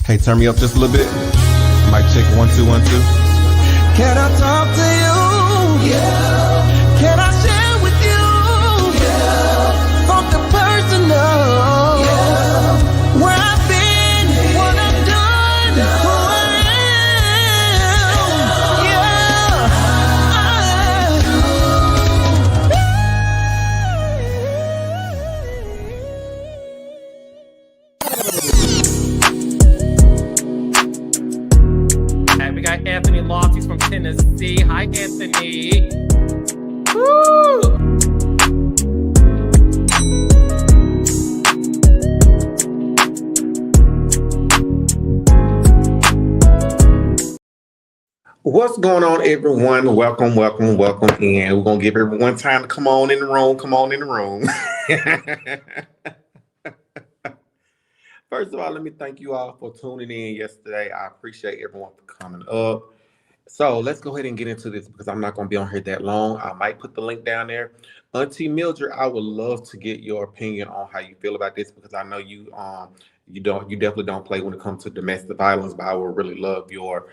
Hey, turn me up just a little bit. Mic check 1 2 1 2. Can I talk to you? Yeah. Can I share with you? Yeah. Something personal. Yeah. Where I've been, what I've done, who I am. Hey, we got Anthony Lofties from Tennessee. Hi, Anthony. Woo! What's going on, everyone? Welcome in. We're gonna give everyone time to come on in the room. First of all, let me thank you all for tuning in yesterday. I appreciate everyone for coming up. So let's go ahead and get into this because I'm not going to be on here that long. I might put the link down there. Auntie Mildred, I would love to get your opinion on how you feel about this because I know you definitely don't play when it comes to domestic violence, but I would really love your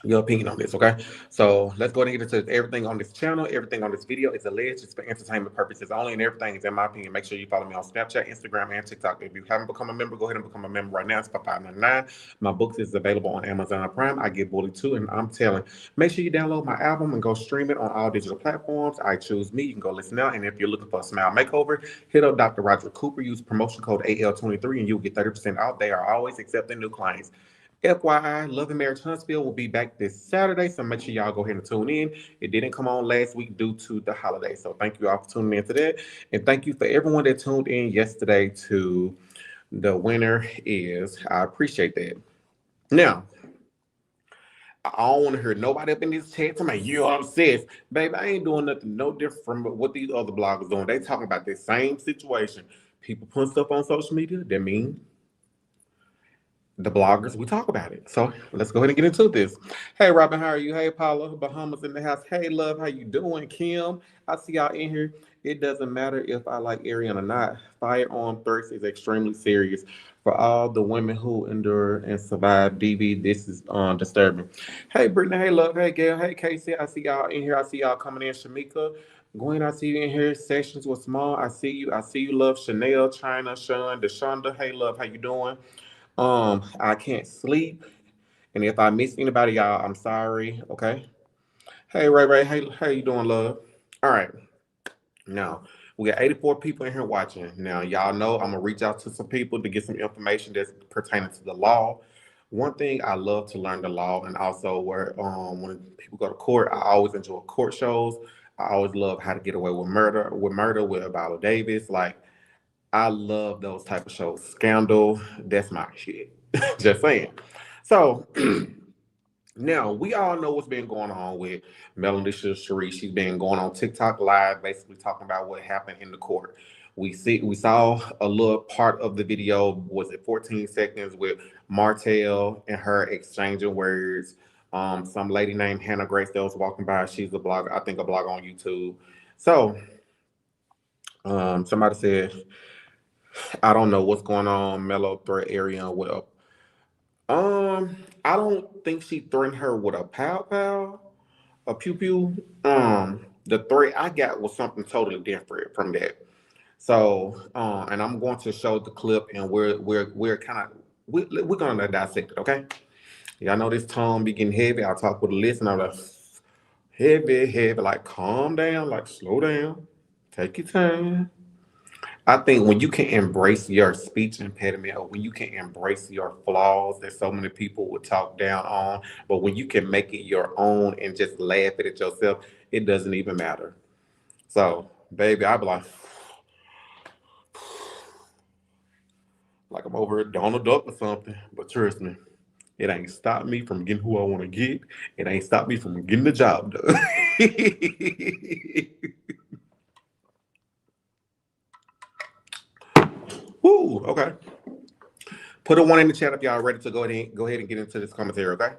opinion on this, okay? So let's go ahead and get into everything on this channel. Everything on this video is alleged. It's for entertainment purposes only, and everything is in my opinion. Make sure you follow me on Snapchat, Instagram, and TikTok. If you haven't become a member, go ahead and become a member right now. It's for $5.99. My books is available on Amazon Prime. I get bullied too, and I'm telling. Make sure you download my album and go stream it on all digital platforms. I choose me. You can go listen now. And if you're looking for a smile makeover, hit up Dr. Roger Cooper. Use promotion code AL23, and you'll get 30% off. They are always accepting new clients. FYI, Love and Marriage Huntsville will be back this Saturday, so make sure y'all go ahead and tune in. It didn't come on last week due to the holiday, so thank you all for tuning in to that. And thank you for everyone that tuned in yesterday to The Winner Is. I appreciate that. Now, I don't want to hear nobody up in this chat tell me, you're obsessed. Baby, I ain't doing nothing no different from what these other bloggers doing. They talking about this same situation. People putting stuff on social media, that means the bloggers, we talk about it. So let's go ahead and get into this. Hey, Robin, how are you? Hey, Paula, Bahamas in the house. Hey, love, how you doing? Kim, I see y'all in here. It doesn't matter if I like Arionne or not. Firearm thirst is extremely serious. For all the women who endure and survive DV, this is disturbing. Hey, Brittany. Hey, love. Hey, Gail. Hey, Casey. I see y'all in here. I see y'all coming in. Shamika. Gwen, I see you in here. Sessions with Small. I see you. Love. Chanel, China, Sean, Deshonda. Hey, love. How you doing? I can't sleep, and if I miss anybody, y'all, I'm sorry. Okay. Hey, Ray, hey, how you doing, love? All right. Now we got 84 people in here watching. Now y'all know I'm gonna reach out to some people to get some information that's pertaining to the law. One thing I love to learn the law, and also where when people go to court, I always enjoy court shows. I always love How to Get Away with Murder with Viola Davis. Like, I love those type of shows. Scandal, that's my shit. Just saying. So now we all know what's been going on with Melanie Shari. She's been going on TikTok live, basically talking about what happened in the court. We saw a little part of the video, was it 14 seconds, with Martell and her exchanging words. Some lady named Hannah Grace that was walking by. She's a blogger, I think a blogger on YouTube. So somebody said, I don't know what's going on. Mellow threat Arionne with I don't think she threatened her with a pow, a pew pew. The threat I got was something totally different from that. So, and I'm going to show the clip, and we're gonna dissect it. Okay, y'all know this tone be getting heavy. I talk with a list, and I'm like heavy, like calm down, like slow down, take your time. I think when you can embrace your speech impediment, or when you can embrace your flaws that so many people would talk down on, but when you can make it your own and just laugh at it yourself, it doesn't even matter. So, baby, I'd be like I'm over here Donald Duck or something, but trust me, it ain't stopped me from getting who I want to get. It ain't stopped me from getting the job done. Woo, okay. Put a 1 in the chat if y'all ready to go ahead and get into this commentary, okay?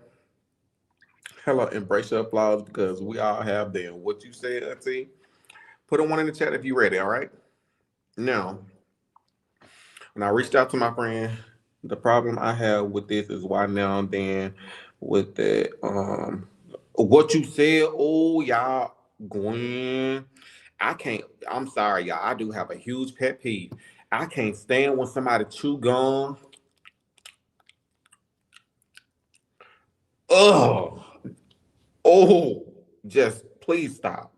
Hello, embrace your flaws because we all have them. What you said, Auntie? Put a 1 in the chat if you ready, all right? Now, when I reached out to my friend The problem I have with this is why now and then with the what you said, oh y'all Gwen. I can't I'm sorry, y'all. I do have a huge pet peeve. I can't stand when somebody chew gum. Ugh. Oh, just please stop.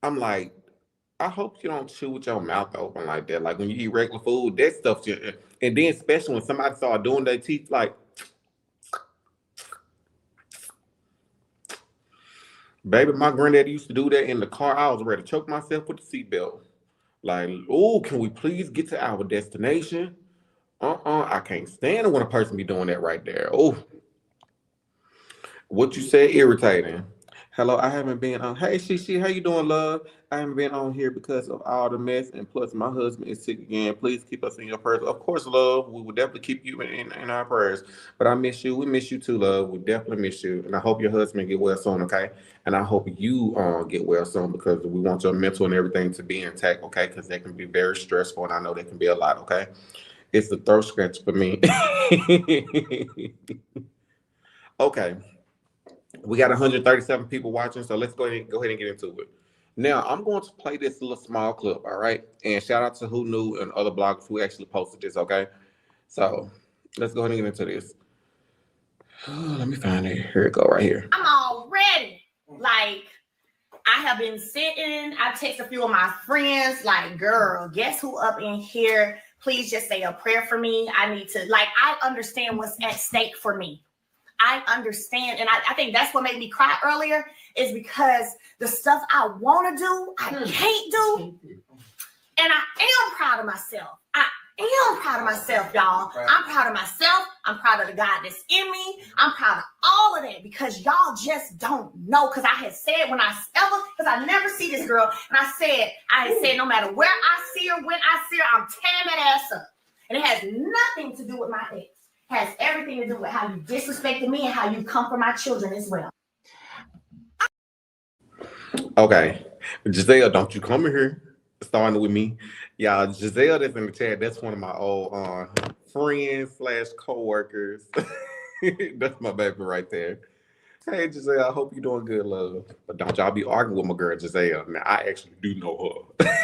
I'm like, I hope you don't chew with your mouth open like that. Like when you eat regular food, that stuff just, and then especially when somebody start doing their teeth like, baby, my granddad used to do that in the car. I was ready to choke myself with the seatbelt. Like, oh, can we please get to our destination? I can't stand it when a person be doing that right there. Oh, what you said irritating. Hello, I haven't been on. Hey, Shishi, how you doing, love? I haven't been on here because of all the mess, and plus my husband is sick again. Please keep us in your prayers. Of course, love, we will definitely keep you in our prayers. But I miss you. We miss you too, love. We definitely miss you, and I hope your husband get well soon. Okay, and I hope you get well soon because we want your mental and everything to be intact. Okay, because that can be very stressful, and I know that can be a lot. Okay, it's the throat scratch for me. Okay. We got 137 people watching, so let's go ahead and get into it. Now, I'm going to play this little small clip, all right? And shout out to Who Knew and other bloggers who actually posted this, okay? So let's go ahead and get into this. Let me find it. Here it go, right here. I'm all ready. Like, I have been sitting. I text a few of my friends, like, girl, guess who up in here? Please just say a prayer for me. I need to, like, I understand what's at stake for me. I understand. And I think that's what made me cry earlier is because the stuff I want to do, I can't do. And I am proud of myself. I am proud of myself, y'all. I'm proud of myself. I'm proud of the God that's in me. I'm proud of all of that because y'all just don't know. Because I had said because I never see this girl. And I had said, no matter where I see her, when I see her, I'm tearing that ass up. And it has nothing to do with my ex. Has everything to do with how you disrespected me and how you come for my children as well. Okay. Giselle, don't you come in here starting with me. Y'all, Giselle that's in the chat, that's one of my old friends / co-workers. That's my baby right there. Hey, Giselle, I hope you're doing good, love. But don't y'all be arguing with my girl, Giselle. Now, I actually do know her.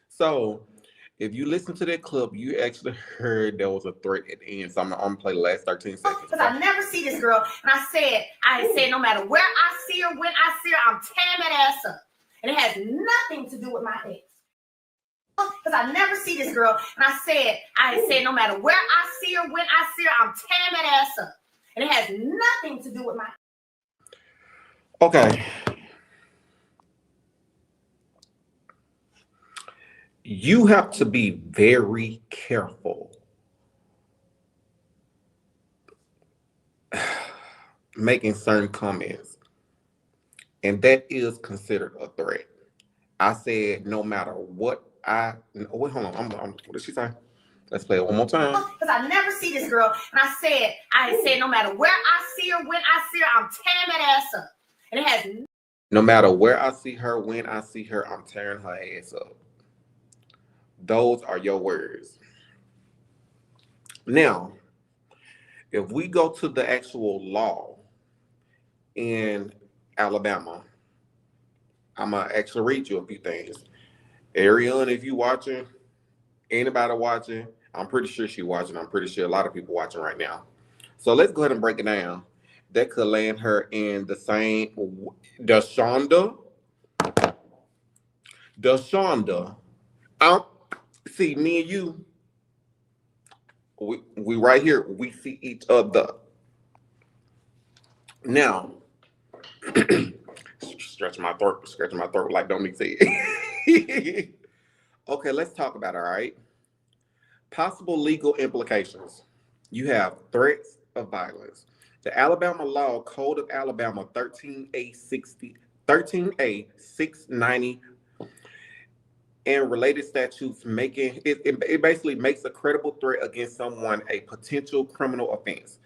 So, if you listen to that clip, you actually heard there was a threat at the end. So I'm gonna play the last 13 seconds. Because I never see this girl, and I had said, no matter where I see her, when I see her, I'm tearing that ass up. And it has nothing to do with my ex. Because I never see this girl, and I had said, no matter where I see her, when I see her, I'm tearing that ass up. And it has nothing to do with my. Okay. You have to be very careful making certain comments, and that is considered a threat. I said no matter what wait, hold on. What did she say? Let's play it one more time. Because I never see this girl, and I had said no matter where I see her, when I see her, I'm tearing that ass up. And it has. No matter where I see her, when I see her, I'm tearing her ass up. Those are your words. Now, if we go to the actual law in Alabama, I'm going to actually read you a few things. Arionne, if you watching, anybody watching, I'm pretty sure she's watching. I'm pretty sure a lot of people watching right now. So let's go ahead and break it down. That could land her in the same, Deshonda. See, me and you, we right here. We see each other. Now, scratching my throat like don't need to see it. Okay, let's talk about it, all right? Possible legal implications. You have threats of violence. The Alabama Law Code of Alabama 13A 690 and related statutes making it basically makes a credible threat against someone a potential criminal offense.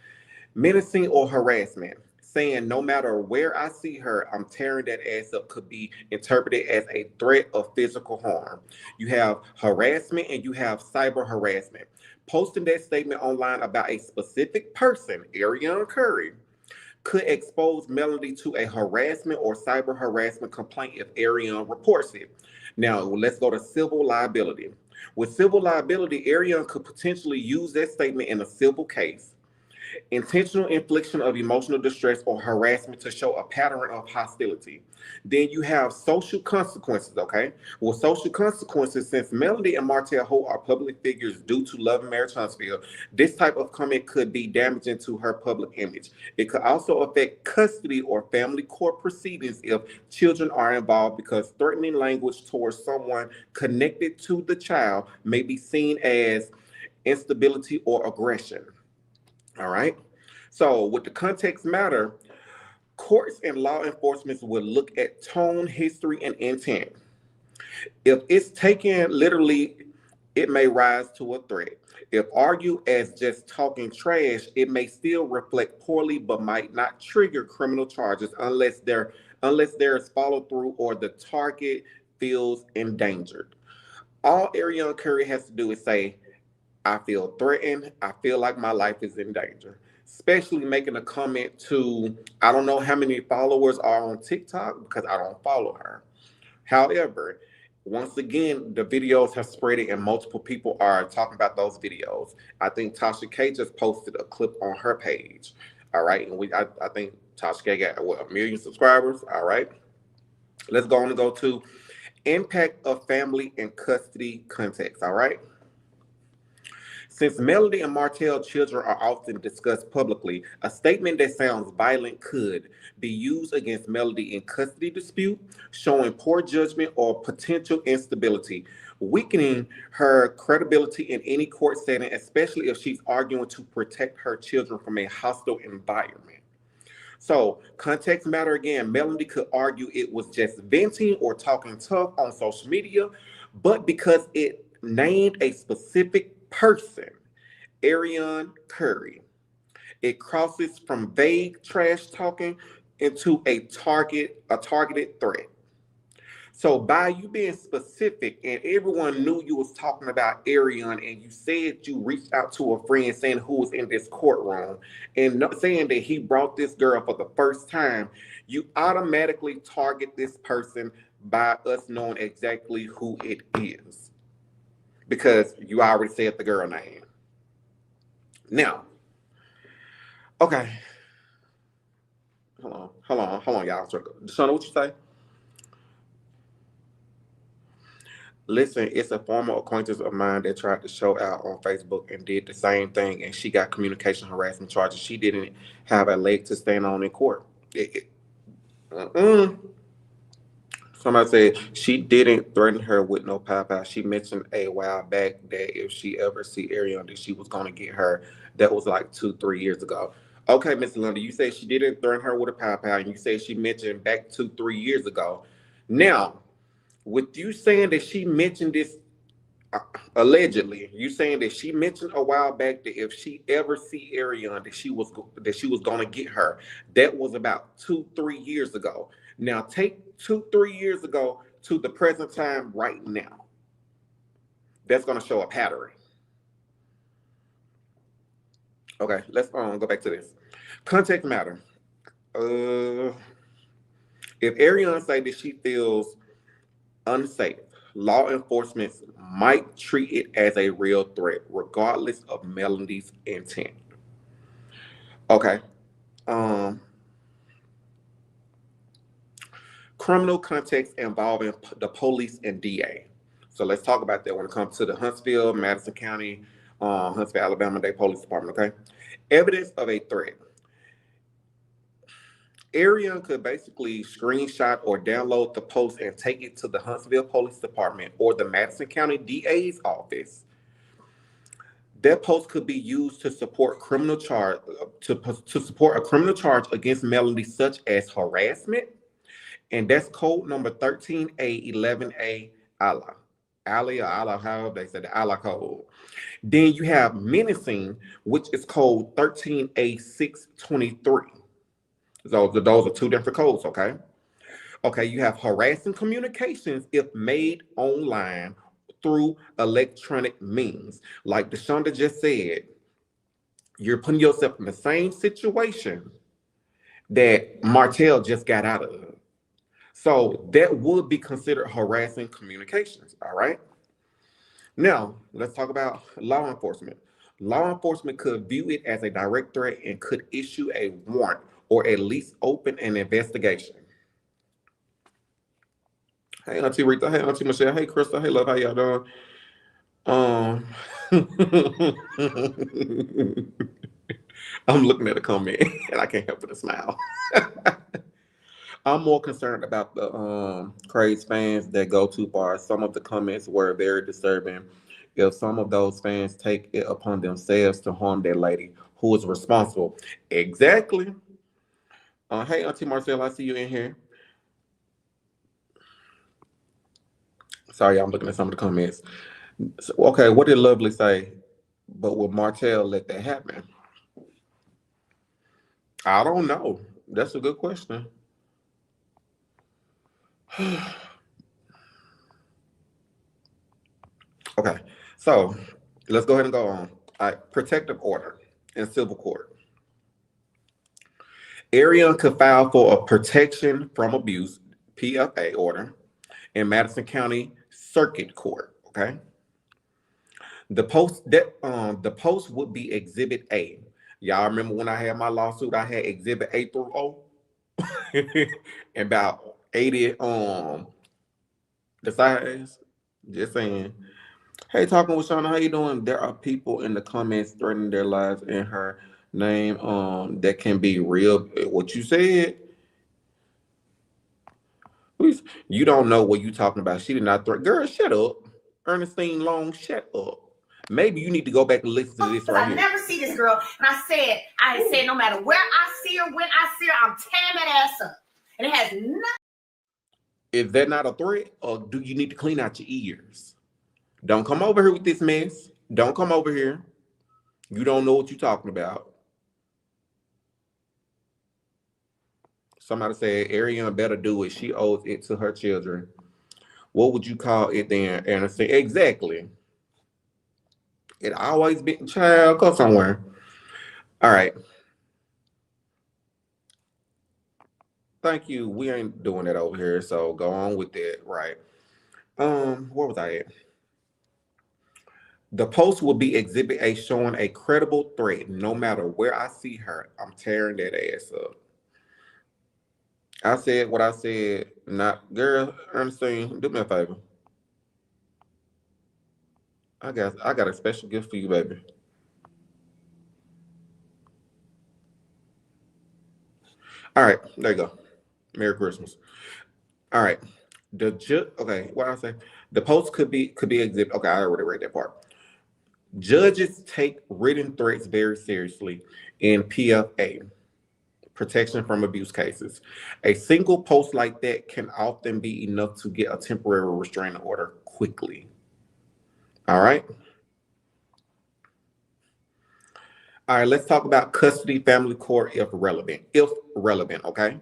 Menacing or harassment. saying no matter where I see her, I'm tearing that ass up could be interpreted as a threat of physical harm. You have harassment and you have cyber harassment. Posting that statement online about a specific person, Arionne Curry, could expose Melody to a harassment or cyber harassment complaint if Arionne reports it. Now, let's go to civil liability. With civil liability, Arionne could potentially use that statement in a civil case. Intentional infliction of emotional distress or harassment to show a pattern of hostility. Then you have social consequences, okay? Well, social consequences, since Melody and Martell Holt are public figures due to Love and Marriage Huntsville, this type of comment could be damaging to her public image. It could also affect custody or family court proceedings if children are involved, because threatening language towards someone connected to the child may be seen as instability or aggression. All right. So, with the context matter, courts and law enforcement will look at tone, history, and intent. If it's taken literally, it may rise to a threat. If argued as just talking trash, it may still reflect poorly, but might not trigger criminal charges unless there is follow through or the target feels endangered. All Arionne Curry has to do is say, I feel threatened. I feel like my life is in danger. Especially making a comment to, I don't know how many followers are on TikTok because I don't follow her. However, once again, the videos have spread it and multiple people are talking about those videos. I think Tasha K just posted a clip on her page. All right. And I think Tasha K got, what, 1 million subscribers. All right. Let's go on and go to impact of family and custody context. All right. Since Melody and Martell children are often discussed publicly, a statement that sounds violent could be used against Melody in custody dispute, showing poor judgment or potential instability, weakening her credibility in any court setting, especially if she's arguing to protect her children from a hostile environment. So, context matter again, Melody could argue it was just venting or talking tough on social media, but because it named a specific person, Arionne Curry, it crosses from vague trash talking into a targeted threat. So by you being specific and everyone knew you was talking about Arionne and you said you reached out to a friend saying who was in this courtroom and saying that he brought this girl for the first time, you automatically target this person by us knowing exactly who it is. Because you already said the girl name. Now, okay. Hold on, y'all. Deshauna, what you say? Listen, it's a former acquaintance of mine that tried to show out on Facebook and did the same thing, and she got communication harassment charges. She didn't have a leg to stand on in court. Somebody said she didn't threaten her with no pop-out. She mentioned a while back that if she ever see Arionne, that she was going to get her. That was like 2-3 years ago. Okay, Miss Linda, you say she didn't threaten her with a pop-out, and you say she mentioned back 2-3 years ago. Now, with you saying that she mentioned this allegedly, you saying that she mentioned a while back that if she ever see Arionne, that she was going to get her. That was about 2-3 years ago. Now take 2-3 years ago to the present time right now. That's going to show a pattern. Okay, let's go back to this. Context matter. If Arionne say that she feels unsafe, law enforcement might treat it as a real threat, regardless of Melody's intent. Okay. Criminal context involving the police and DA. So let's talk about that when it comes to the Huntsville, Madison County, Huntsville, Alabama, Day Police Department, okay? Evidence of a threat. Arionne could basically screenshot or download the post and take it to the Huntsville Police Department or the Madison County DA's office. That post could be used to support criminal charge to support a criminal charge against Melody, such as harassment, and that's code number 13A11A ALA. ALA, however they said the ALA code. Then you have menacing, which is code 13A623. So those are two different codes, okay? Okay, you have harassing communications if made online through electronic means. Like Deshonda just said, you're putting yourself in the same situation that Martell just got out of. So that would be considered harassing communications, all right? Now, let's talk about law enforcement. Law enforcement could view it as a direct threat and could issue a warrant or at least open an investigation. Hey, Auntie Rita. Hey, Auntie Michelle. Hey, Crystal. Hey, love. How y'all doing? Um, I'm looking at a comment and I can't help but to smile. I'm more concerned about the craze fans that go too far. Some of the comments were very disturbing. If some of those fans take it upon themselves to harm that lady, who is responsible? Exactly. Hey, Auntie Marcel, I see you in here. Sorry, I'm looking at some of the comments. So, okay, what did Lovely say? But would Martell let that happen? I don't know. That's a good question. Okay, so let's go ahead and go on. All right, protective order in civil court. Arionne could file for a protection from abuse (PFA) order in Madison County Circuit Court. Okay, the post would be Exhibit A. Y'all remember when I had my lawsuit? I had Exhibit A through O, and about 80 the size. Just saying. Hey, talking with Shauna, how you doing? There are people in the comments threatening their lives in her name. That can be real. What you said, please. You don't know what you talking about. She did not threaten. Girl, shut up. Ernestine Long, shut up. Maybe you need to go back and listen to this Because right I here. never see this girl, and I had said, no matter where I see her, when I see her, I'm tearing that ass up, and it has nothing. Is that not a threat, or do you need to clean out your ears? Don't come over here with this mess. Don't come over here. You don't know what you're talking about. Somebody said Arionne better do it. She owes it to her children. What would you call it then, Anderson? Exactly. It always been child. Go somewhere. All right. Thank you. We ain't doing that over here, so go on with that. Right. Where was I at? The post will be Exhibit A showing a credible threat. No matter where I see her, I'm tearing that ass up. I said what I said. Not girl, Ernestine, do me a favor. I got a special gift for you, baby. All right, there you go. Merry Christmas. All right. Okay, what I say? The post could be exhibit. Okay, I already read that part. Judges take written threats very seriously in PFA, protection from abuse cases. A single post like that can often be enough to get a temporary restraining order quickly. All right. All right, let's talk about custody family court if relevant. If relevant, okay?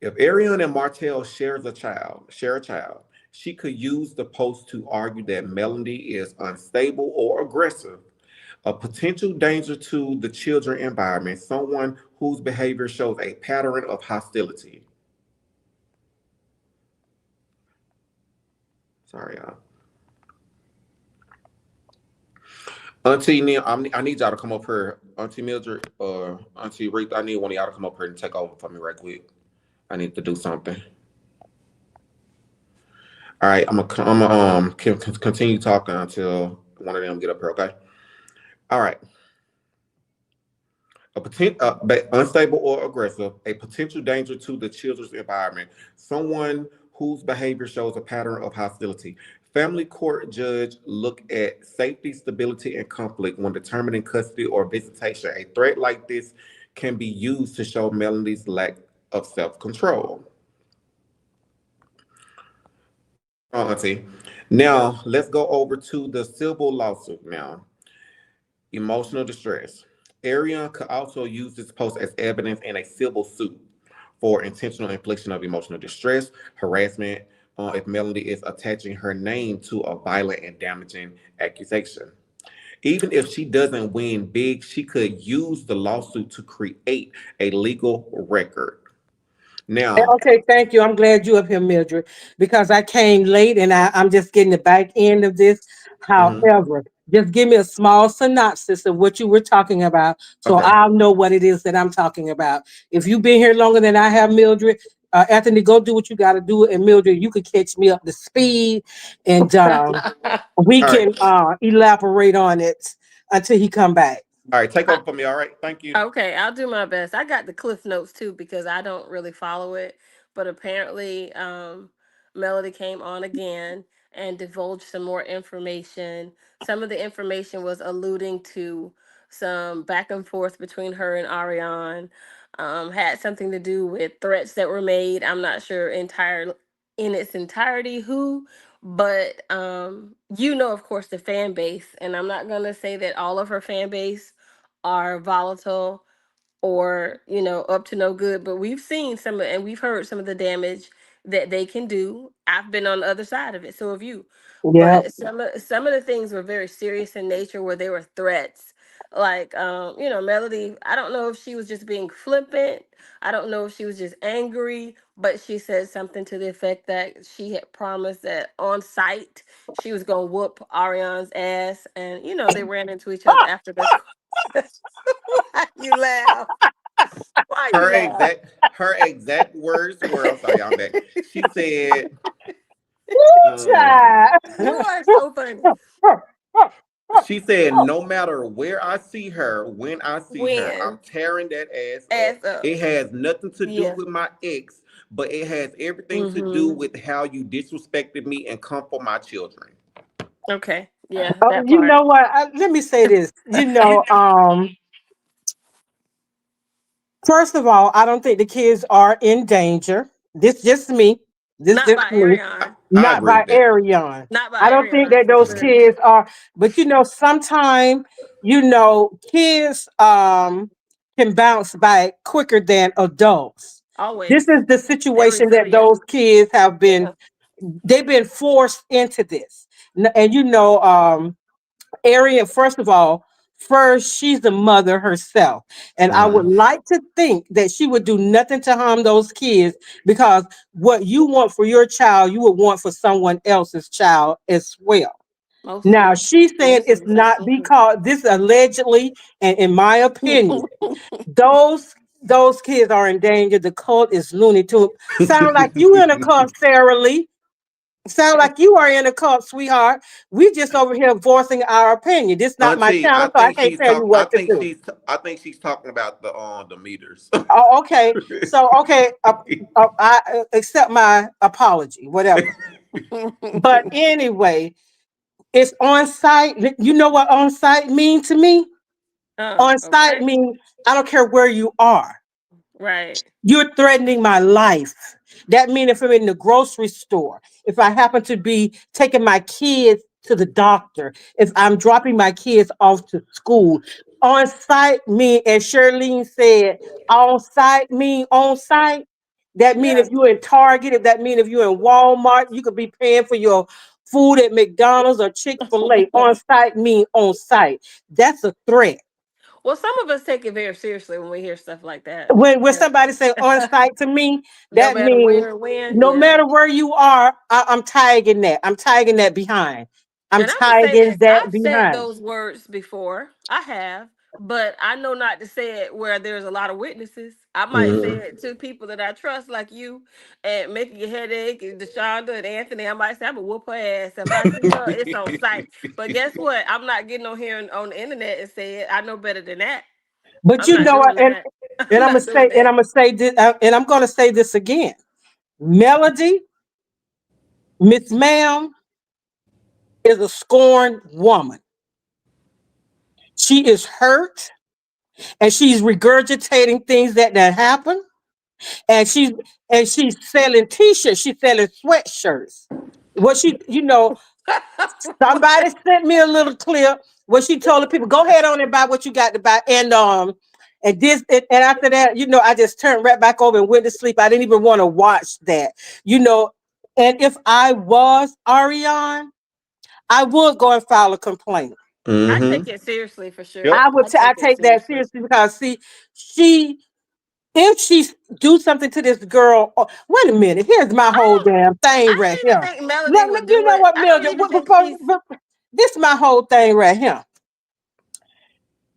If Arionne and Martell share a child, she could use the post to argue that Melody is unstable or aggressive, a potential danger to the children environment, someone whose behavior shows a pattern of hostility. Sorry, y'all. Auntie Neil, I need y'all to come up here. Auntie Mildred, Auntie Rita, I need one of y'all to come up here and take over for me right quick. I need to do something. All right, I'm gonna continue talking until one of them get up here. Okay. All right. Unstable or aggressive, a potential danger to the children's environment, someone whose behavior shows a pattern of hostility. Family court judge look at safety, stability, and conflict when determining custody or visitation. A threat like this can be used to show Melanie's lack of self-control. Auntie. Now, let's go over to the civil lawsuit now. Emotional distress. Arionne could also use this post as evidence in a civil suit for intentional infliction of emotional distress, harassment, if Melody is attaching her name to a violent and damaging accusation. Even if she doesn't win big, she could use the lawsuit to create a legal record. Now, Okay, thank you. I'm glad you up here, Mildred, because I came late and I'm just getting the back end of this. mhm, However, just give me a small synopsis of what you were talking about so okay. I'll know what it is that I'm talking about. If you've been here longer than I have, Mildred, Anthony, go do what you got to do. And Mildred, you could catch me up to speed and we All right. can elaborate on it until he come back. All right. Take I, over for me. All right. Thank you. Okay, I'll do my best. I got the Cliff Notes too because I don't really follow it, but apparently, Melody came on again and divulged some more information. Some of the information was alluding to some back and forth between her and Ariane. Had something to do with threats that were made. I'm not sure entire in its entirety who, but of course, the fan base, and I'm not gonna say that all of her fan base are volatile or up to no good, but we've seen some and we've heard some of the damage that they can do. I've been on the other side of it, so have you. Yep. But some of the things were very serious in nature where they were threats, like Melody. I don't know if she was just being flippant. I don't know if she was just angry, but she said something to the effect that she had promised that on site she was gonna whoop Ariane's ass, and they ran into each other after the. Why you laugh? Why you Her laugh? exact her exact words were, I'm sorry, I'm back. She said, um, Child. You are so funny. she said, no matter where I see her, when I see her, I'm When tearing that ass up. ass up. It has nothing to do Yeah. with my ex, but it has everything to do Mm-hmm. with how you disrespected me and come for my children. Okay. Yeah, Oh, that you part. know what? Let me say this. First of all, I don't think the kids are in danger. This just me. This Not just by me. Ariane. I Not agree by with that. Arion. Not by I don't think Ariane that for those sure. kids are. But sometimes kids can bounce back quicker than adults. This Always. is the They're situation that resilient. those kids have been. Yeah. They've been forced into this, and Arian, first of all, first, she's the mother herself. And I would Mhm. like to think that she would do nothing to harm those kids because what you want for your child, you would want for someone else's child as well. Now, Mostly. she's saying it's Mostly. not because this allegedly, and in my opinion, those those kids are in danger. The cult is Looney Tune. Sound like you in a cult, Sarah Lee. Sound like you are in a cult, sweetheart. We just over here voicing our opinion. This not my Auntie, channel, so I can't tell you what to do. I think she's talking about the meters. Oh, okay. So, okay, I accept my apology, whatever. But anyway, it's on site. You know what on site mean to me? On site Okay. means I don't care where you are. Right. You're threatening my life. That means if I'm in the grocery store, if I happen to be taking my kids to the doctor, if I'm dropping my kids off to school, on site mean, as Shirlene said, on site. That mean Yeah. if you're in Target, if that mean if you're in Walmart, you could be paying for your food at McDonald's or Chick-fil-A. On site mean on site. That's a threat. Well, some of us take it very seriously when we hear stuff like that. When Yeah. somebody say on site to me, No that matter means where or when. no Yeah. matter where you are, I'm tagging that. I'm tagging that behind. I'm And I'm gonna say tagging this: that I've said behind. those words before. I have, but I know not to say it where there's a lot of witnesses. I might say Mhm. it to people that I trust, like you, and making your headache, and Deshonda and Anthony. I might say I'm gonna whoop her ass if I see her. It's on site. But guess what? I'm not getting on here on the internet and say it. I know better than that. But I'm not doing and that. I'm not doing that. I'm gonna say this, and I'm gonna say this again. Melody, Miss Ma'am, is a scorned woman. She is hurt, and she's regurgitating things that happened. And she's selling t-shirts, she's selling sweatshirts. What she, Somebody sent me a little clip where she told the people, "Go ahead on and buy what you got to buy." And after that, I just turned right back over and went to sleep. I didn't even want to watch that, you know. And if I was Arionne, I would go and file a complaint. I Mm-hmm. take it seriously for Yep. sure. I would. I I take it take that seriously. seriously because see, she if she do something to this girl, wait a minute. Here's my whole I damn thing I right don't even here. think Melody Let me, would you do know it. what, I don't Mildred? even think she's. This is my whole thing right here.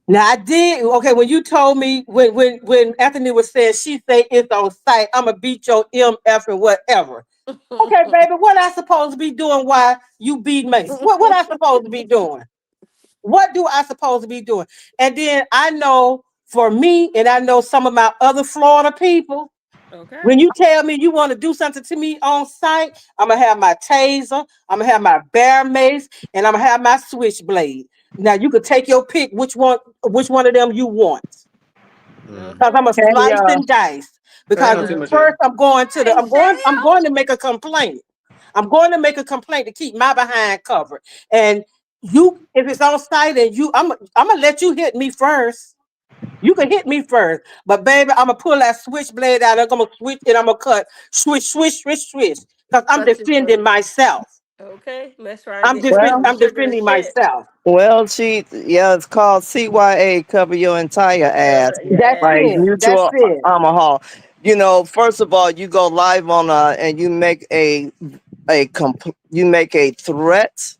Now I did okay when you told me when Anthony was saying she say it's on site. I'ma beat your MF and whatever. Okay, baby, what I supposed to be doing while you beat me? What I supposed to be doing? What do I supposed to be doing? And then I know for me, and I know some of my other Florida people, Okay. when you tell me you want to do something to me on site, I'm gonna have my taser, I'm gonna have my bear mace, and I'm gonna have my switchblade. Now you could take your pick which one of them you want. Mm. Because Okay. I'm a Hey, slice and dice. Hang Because on to Uh, Michelle. first I'm going to the hey, I'm Shell. going to make a complaint. I'm going to make a complaint to keep my behind covered. And you, if it's on site and I'm gonna let you hit me first. You can hit me first, but baby, I'm gonna pull that switchblade out. I'm gonna switch and I'm gonna cut, switch, because I'm Cut you defending short. myself. Okay. Let's try and get well, I'm sugar to defending shit. myself. yeah, it's called CYA. Cover your entire ass. Your That's Like ass. it. That's mutual it. alcohol. First of all, you go live on and you make you make a threat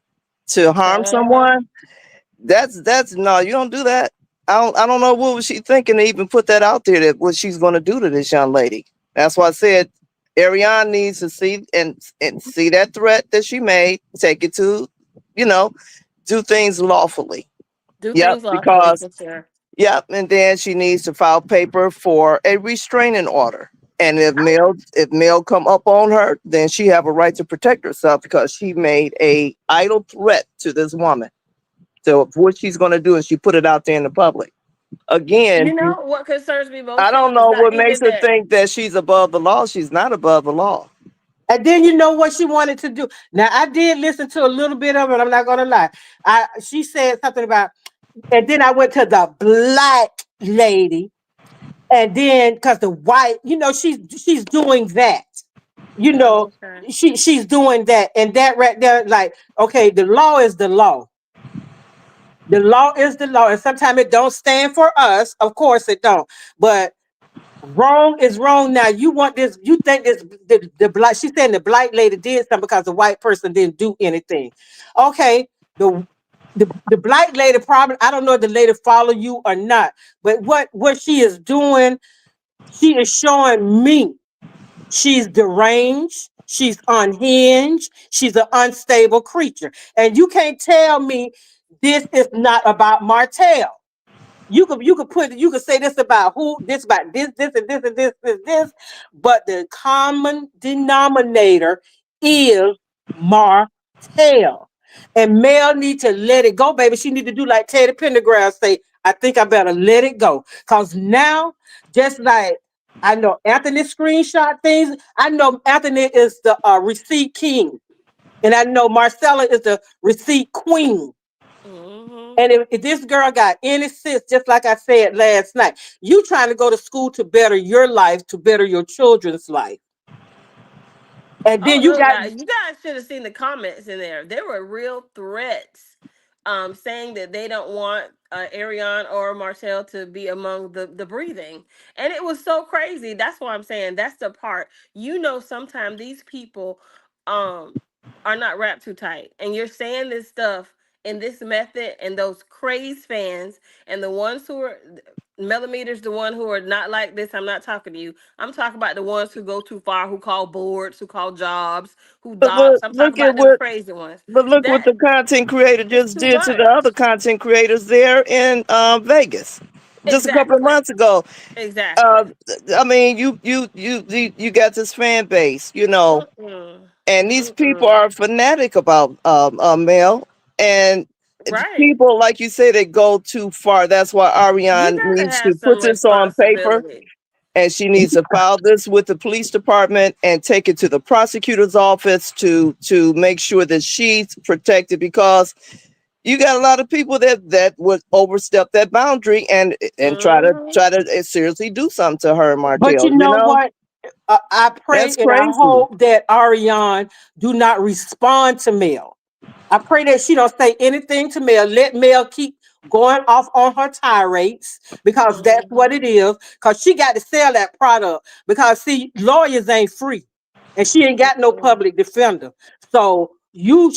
to harm Uh-huh. someone. That's no, you don't do that. I don't know what was she thinking to even put that out there, that what she's going to do to this young lady. That's why I said Ariane needs to see and see that threat that she made, take it to, you know, do things lawfully. Do Yep, things lawfully because for sure. yep, and then she needs to file paper for a restraining order. And if Mel come up on her, then she have a right to protect herself because she made a idle threat to this woman. So what she's going to do is she put it out there in the public. You Again, know what concerns me I most, don't Shell, is know not what makes even her that. think that she's above the law. She's not above the law. And then you know what she wanted to do. Now I did listen to a little bit of it. I'm not gonna lie. She said something about, and then I went to the black lady, and then because the white, she's doing that. You know, Oh, okay. she's doing that, and that right there, like, okay, the law is the law. The law is the law, and sometimes it don't stand for us. Of course, it don't. But wrong is wrong. Now you want this? You think this? The black? She's saying the black lady did something because the white person didn't do anything. Okay, the black lady probably. I don't know if the lady follow you or not, but what she is doing, she is showing me she's deranged. She's unhinged. She's an unstable creature. And you can't tell me this is not about Martell. You could say this about who, this about this and this, but the common denominator is Martell. And Mel need to let it go, baby. She need to do like Teddy Pendergrass say, I think I better let it go. Cause now, just like I know Anthony screenshot things, I know Anthony is the receipt king. And I know Marcella is the receipt queen. Mm-hmm. And if this girl got any sense, just like I said last night, you trying to go to school to better your life, to better your children's life. And Oh, then you look, got guys, you guys should have seen the comments in there. There were real threats, saying that they don't want Ariane or Marcel to be among the breathing, and it was so crazy. That's why I'm saying that's the part. Sometimes these people, um, are not wrapped too tight, and you're saying this stuff in this method, and those crazed fans, and the ones who are millimeters, the one who are not like this. I'm not talking to you. I'm talking about the ones who go too far, who call boards, who call jobs, who But docs. look, I'm talking look at about them what crazy ones. but look what That the content creator is just too did to the much. other content creators there in Vegas just a couple of Exactly. months ago. Exactly. Uh, I mean, you got this fan base, Mm-mm. and these people Mm-mm. are fanatic about male, and it's Right. people like you say that go too far. That's why You Ariane gotta needs to have put some this on paper. responsibility. and she needs to file this with the police department and take it to the prosecutor's office to make sure that she's protected, because you got a lot of people that would overstep that boundary and Mm-hmm. try to seriously do something to her, But Martell. you You know know, what? I pray that's and I crazy. hope that Arionne do not respond to Mel. I pray that she don't say anything to Mel. Let Mel keep going off on her tirades, because that's what Mm-hmm. it is. Because she got to sell that product. Because see, lawyers ain't free, and she ain't got no Mm-hmm. public defender. So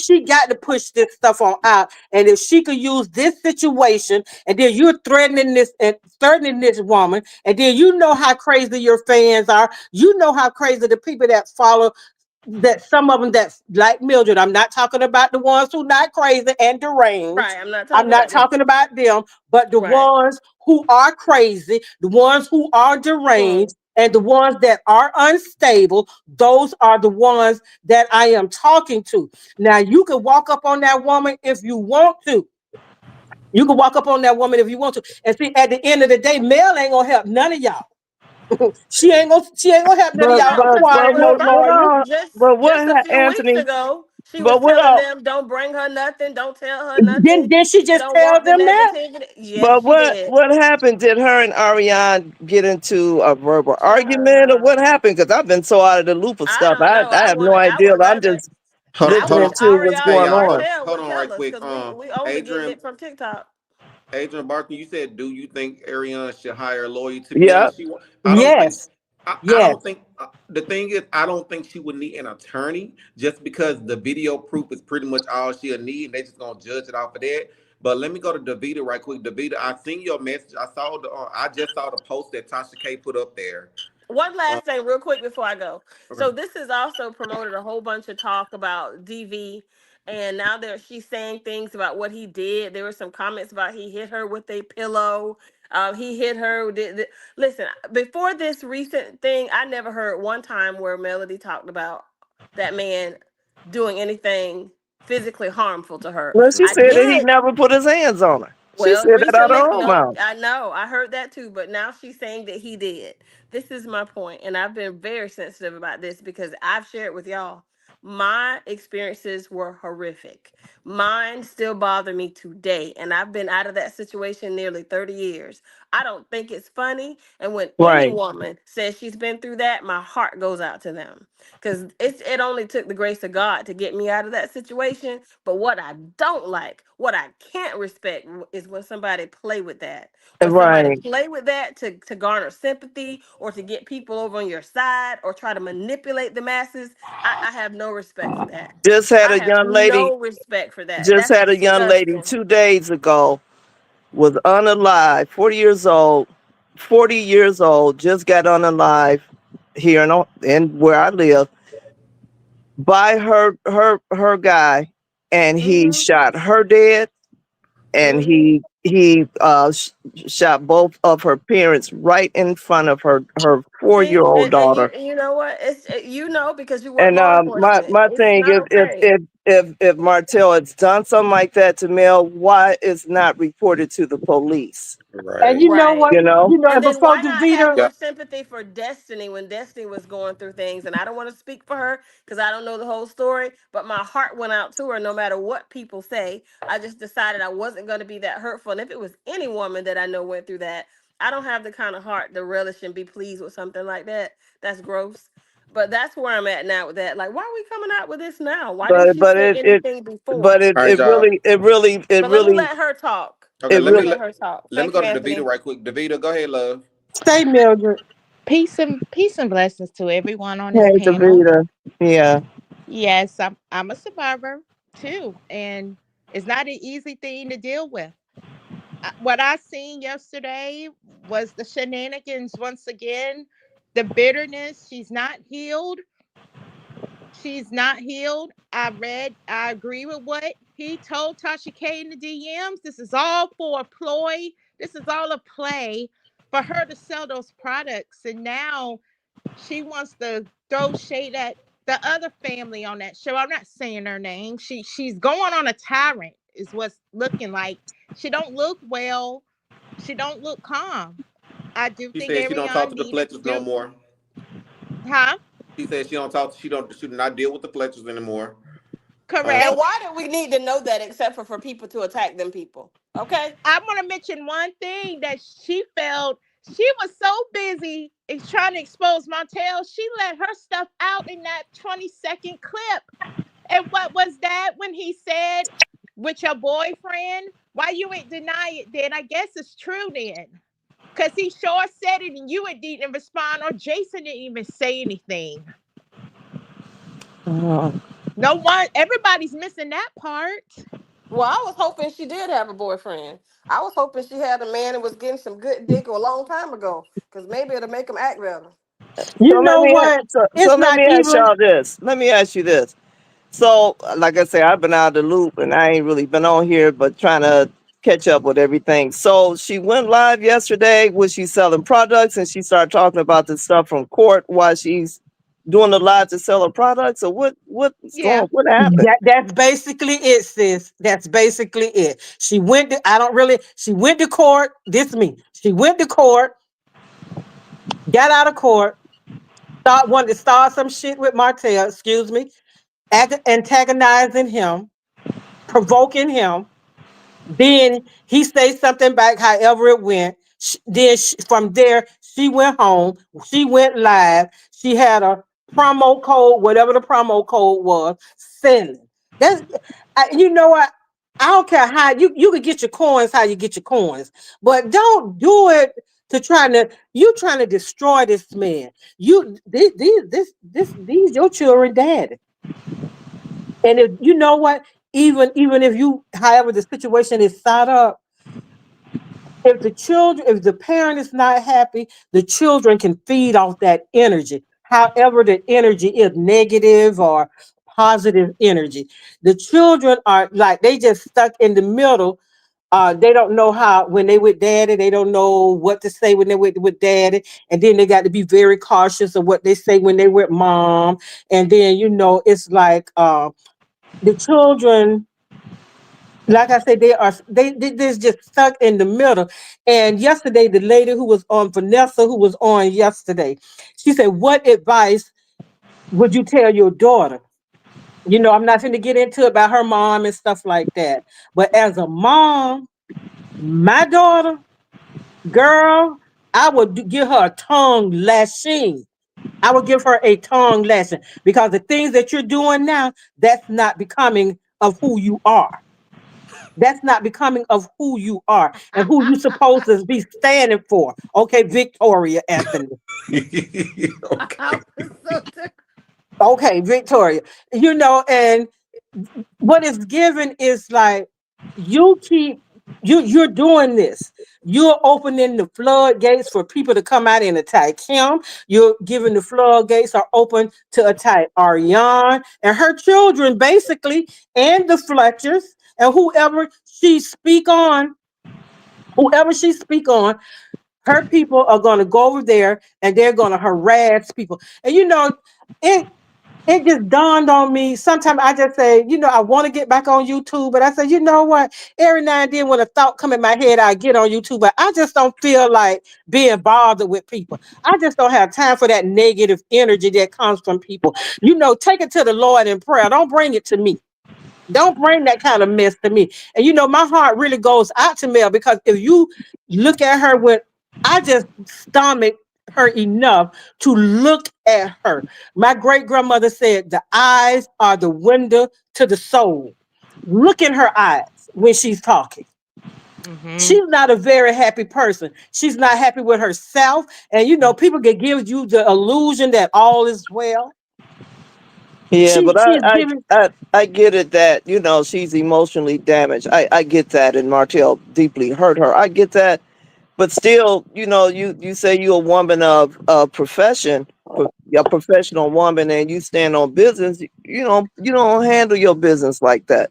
she got to push this stuff on out. And if she could use this situation, and then you're threatening this and threatening this woman, and then you know how crazy your fans are. You know how crazy the people that follow, that some of them that like Mildred. I'm not talking about the ones who not crazy and deranged. Right. I'm not I'm talking not about them. talking about them, but the Right. ones who are crazy, the ones who are Mm. deranged, and the ones that are unstable. Those are the ones that I am talking to. Now you can walk up on that woman if you want to. You can walk up on that woman if you want to. And see, at the end of the day, Mel ain't gonna help none of y'all. She ain't gonna help none of But y'all No, because acquire no hold lawyers. on. But just a few weeks Anthony? ago, she was But what telling else? them, "Don't bring her nothing. Don't tell her Then nothing. then she just Don't tell want the them that. negativity." Yes, But she did. what happened? Did her and Ariane get into a verbal argument, or Child, what happened? Because I've been so out of the loop of I stuff. don't know. I have no I idea. would I'm rather. just Hold, I hold listening wish on. to what's Hey Ariana going and y'all, on. Martell hold would on right tell us, quick. because we only getting Adrian, it from TikTok. Adrian Barton, you said, do you think Ariana should hire a lawyer to Mel Yeah. if she want? I don't think. Yes, I yes. don't think. The thing is, I don't think she would need an attorney just because the video proof is pretty much all she'll need, and they just gonna judge it off of that. But let me go to Davita right quick. Davita, I seen your message. I saw the. I just saw the post that Tasha K put up there. One Uh, last thing, real quick, before I go. okay. So this has also promoted a whole bunch of talk about DV, and now there she's saying things about what he did. There were some comments about he hit her with a pillow. He hit her. Listen, before this recent thing, I never heard one time where Melody talked about that man doing anything physically harmful to her. Well, she I said that he did. never put his hands on her. She Well, said that out of recently, her own no, mouth. I know, I heard that too, but now she's saying that he did. This is my point, and I've been very sensitive about this because I've shared with y'all. My experiences were horrific. Mine still bother me today, and I've been out of that situation nearly 30 years. I don't think it's funny, and when any Right. woman says she's been through that, my heart goes out to them because it only took the grace of God to get me out of that situation. But what I don't like, what I can't respect, is when somebody play with that. When somebody Right. play with that to garner sympathy or to get people over on your side or try to manipulate the masses. I have no respect for that. Just had I a have young lady. no respect for that. Just That's had a young lady disgusting. 2 days ago. Was unalive. 40 years old. 40 years old. Just got unalive here in where I live by her guy, and he Hmm. shot her dead, and Hmm. shot both of her parents right in front of her four See, year old and daughter. you know what? You know, because you work And law my enforcement. my It's thing, not okay. if Martell has done something like that to Mel, why is not reported to the police? And Right. you know Right. what? You know, And And then before why not have Davita, Yeah. more sympathy for Destiny when Destiny was going through things? And I don't want to speak for her because I don't know the whole story, but my heart went out to her no matter what people say. I just decided I wasn't going to be that hurtful. And if it was any woman that I know went through that, I don't have the kind of heart to relish and be pleased with something like that. That's gross. But that's where I'm at now with that. Like, why are we coming out with this now? Why didn't but she say anything before? All right, y'all. But let me let her talk. Okay, it Let me really. let her talk. let me Thank you, go to Davita Anthony. right quick. Davita, go ahead, love. stay Mildred. Peace and blessings to everyone on this Hey, panel. Davida. Yeah. Yes, I'm a survivor too, and it's not an easy thing to deal with. What I seen yesterday was the shenanigans once again, the bitterness. She's not healed. She's not healed. I agree with what he told Tasha K in the DMs. This is all for a ploy. This is all a play for her to sell those products. And now she wants to throw shade at the other family on that show. I'm not saying her name. She's going on a tyrant, is what's looking like. She don't look well. She don't look calm. I do She think said she don't talk Ariane to the needed to Fletchers no do, more. huh? She said she don't talk. She do not deal with the Fletchers anymore. And Correct. She, why do we need to know that except for people to attack them people? Okay. I want to mention one thing that she felt she was so busy trying to expose Montel. She let her stuff out in that 20-second clip. And what was that when he said with your boyfriend? Why you ain't deny it then? I guess it's true then. Because he sure said it and you didn't respond, or Jason didn't even say anything. Oh. No one, everybody's missing that part. Well, I was hoping she did have a boyfriend. I was hoping she had a man and was getting some good dick a long time ago, because maybe it'll make him act better. You know what? So It's let not me ask even. y'all this. Let me ask you this. So, like I say, I've been out of the loop and I ain't really been on here, but trying to catch up with everything. So she went live yesterday. Was she selling products and she started talking about the stuff from court while she's doing the live to sell her products? Or what's Yeah. going? What happened? That's basically it, sis. That's basically it. She went to. I don't really. She went to court. This me. She went to court. Got out of court. Thought wanted to start some shit with Martell. Excuse me. Antagonizing him, provoking him. Then he said something back, however it went. From there, she went home. She went live. She had a promo code, whatever the promo code was, selling. That's, you know what? I don't care how you could get your coins, how you get your coins, but don't do it to trying to destroy this man. These your children, daddy. And if you know what, even if you, however the situation is set up, if the parent is not happy, the children can feed off that energy. However, the energy is negative or positive energy. The children are like they just stuck in the middle. They don't know how when they with daddy, they don't know what to say when they with daddy, and then they got to be very cautious of what they say when they with mom. And then it's like the children, like I said, they're just stuck in the middle. And yesterday, the lady who was on Vanessa, who was on yesterday, she said, "What advice would you tell your daughter?" I'm not going to get into it about her mom and stuff like that. But as a mom, my daughter, girl, I would give her a tongue lashing. I would give her a tongue lesson because the things that you're doing now, that's not becoming of who you are. That's not becoming of who you are and who you supposed to be standing for. Okay, Victoria Anthony. okay. I was so Okay, Victoria. And what is given is like you keep you're doing this. You're opening the floodgates for people to come out and attack him. You're giving the floodgates are open to attack Arionne and her children, basically, and the Fletchers and whoever she speak on, her people are going to go over there and they're going to harass people. And it it just dawned on me. Sometimes I just say, I want to get back on YouTube, but I say, you know what? Every now and then when a thought come in my head, I get on YouTube, but I just don't feel like being bothered with people. I just don't have time for that negative energy that comes from people. Take it to the Lord in prayer. Don't bring it to me. Don't bring that kind of mess to me. And my heart really goes out to Mel because if you look at her with, I just stomach her enough to look at her. My great grandmother said the eyes are the window to the soul. Look in her eyes when she's talking. Hmm. She's not a very happy person. She's not happy with herself. And people can give you the illusion that all is well. Yeah, She but she is giving. I get it that she's emotionally damaged. I get that, and Martell deeply hurt her. I get that, but still, you say you're a woman of profession, a professional woman, and you stand on business. You don't handle your business like that.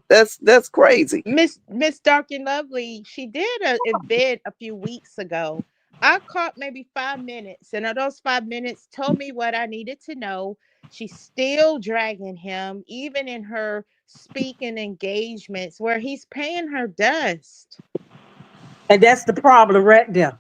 That's crazy. Miss Dark and Lovely, she did an event a few weeks ago. I caught maybe 5 minutes, and of those 5 minutes told me what I needed to know. She's still dragging him, even in her speaking engagements where he's paying her dust. And that's the problem right there.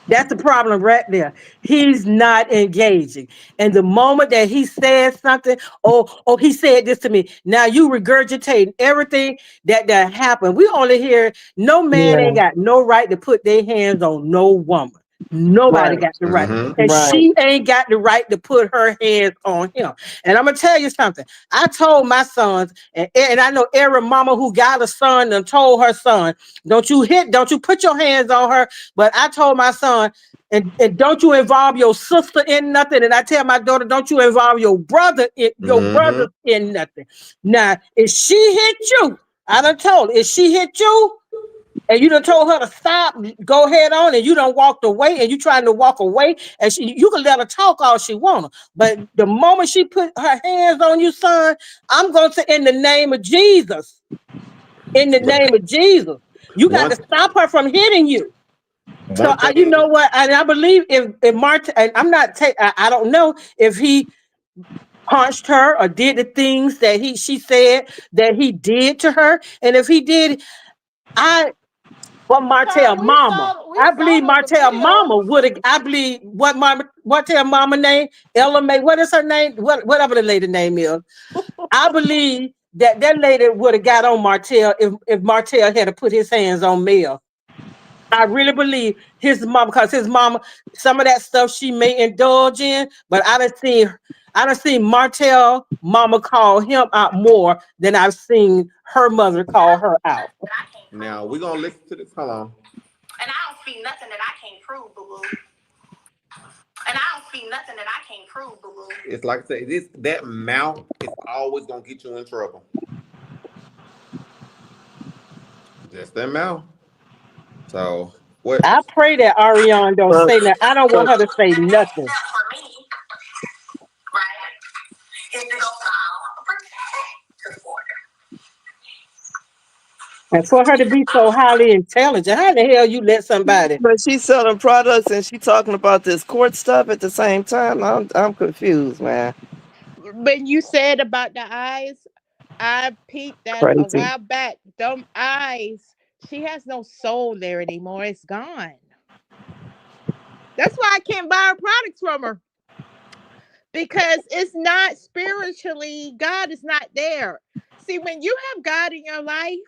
That's the problem right there. He's not engaging. And the moment that he says something, oh, he said this to me. Now you regurgitating everything that happened. We only hear no man Yeah. ain't got no right to put their hands on no woman. Nobody Right. got the right. Mm-hmm. And Right. she ain't got the right to put her hands on him. And I'm gonna tell you something. I told my sons, and I know every mama who got a son and told her son, don't you put your hands on her. But I told my son, and don't you involve your sister in nothing. And I tell my daughter, don't you involve your Mm-hmm. brothers in nothing. Now, if she hit you, I done told her, if she hit you, and you done told her to stop, go head on, and you done walked away, and you trying to walk away, and you can let her talk all she wanna. But the moment she put her hands on you, son, I'm gonna say in the name of Jesus, in the But name of Jesus, you got one to stop her from hitting you. So one you know thing, what? And I believe if Martin, and I don't know if he punched her or did the things that she said that he did to her, and if he did, I what Martell Child, mama. we I saw believe it on the Martell video. mama would have. I believe what Martell mama name, Ella May. What is her name? Whatever the lady name is. I believe that lady would have got on Martell if Martell had to put his hands on Mel. I really believe his mom, because his mama, some of that stuff she may indulge in, but I done seen Martell mama call him out more than I've seen her mother call her out. That I can't now prove. we're gonna listen to this. Hold on. And I don't see nothing that I can't prove, boo boo. And I don't see nothing that I can't prove, boo boo. It's like I say, this that mouth is always gonna get you in trouble. Just that mouth. So what? I pray that Arionne don't But say that. I don't want but her to say The next nothing. step for me, right, is to go file a protective order. And for her to be so highly intelligent, how the hell you let somebody? but she's selling products and she talking about this court stuff at the same time. I'm confused, man. When you said about the eyes, I peeped that a Crazy. while back. Them eyes, she has no soul there anymore. It's gone. That's why I can't buy her products from her, because it's not spiritually, God is not there. See, when you have God in your life,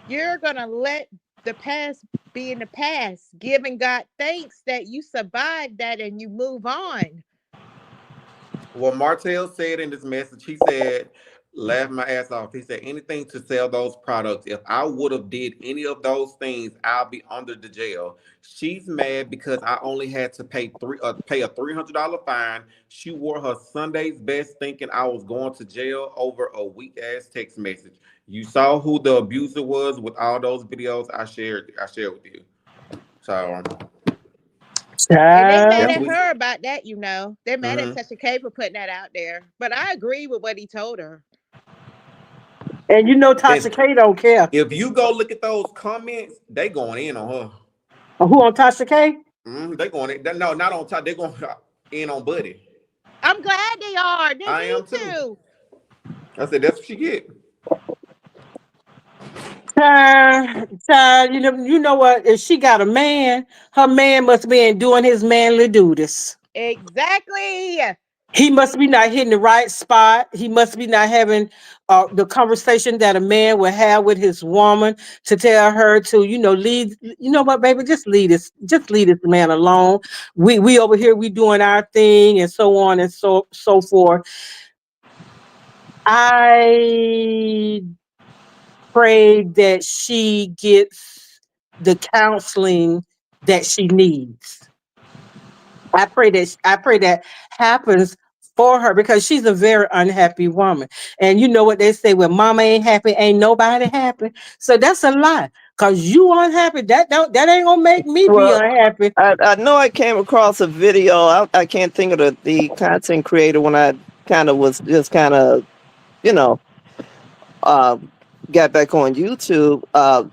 you're going to let the past be in the past, giving God thanks that you survived that and you move on. What Martell said in this message, he said, laugh my ass off. He said, anything to sell those products. If I would have did any of those things, I'll be under the jail. She's mad because I only had to pay a $300 fine. She wore her Sunday's best thinking I was going to jail over a weak ass text message. You saw who the abuser was with all those videos I shared with you. So And they mad Child. that's at what her about that, you know. They're mad at mhm. Tasha K for putting that out there. But I agree with what he told her. And you know Tasha And K don't care. if you go look at those comments, they going in on her. Who on Tasha K? They going in. No, not on top. They going in on Buddy. I'm glad they are. They I need am too. to. I said that's what she get. Child, you know what? If she got a man, her man must be doing his manly duties. Exactly. He must be not hitting the right spot. He must be not having the conversation that a man would have with his woman to tell her to, leave. You know what, baby? Just leave this man alone. We over here, we doing our thing, and so on and so forth. I pray that she gets the counseling that she needs. I pray that happens for her, because she's a very unhappy woman. And you know what they say, when mama ain't happy, ain't nobody happy. So that's a lie. Cause you unhappy, that ain't gonna make me be Well, unhappy. I know I came across a video. I can't think of the content creator when I kind of was just kind of, you know, uh, got back on YouTube.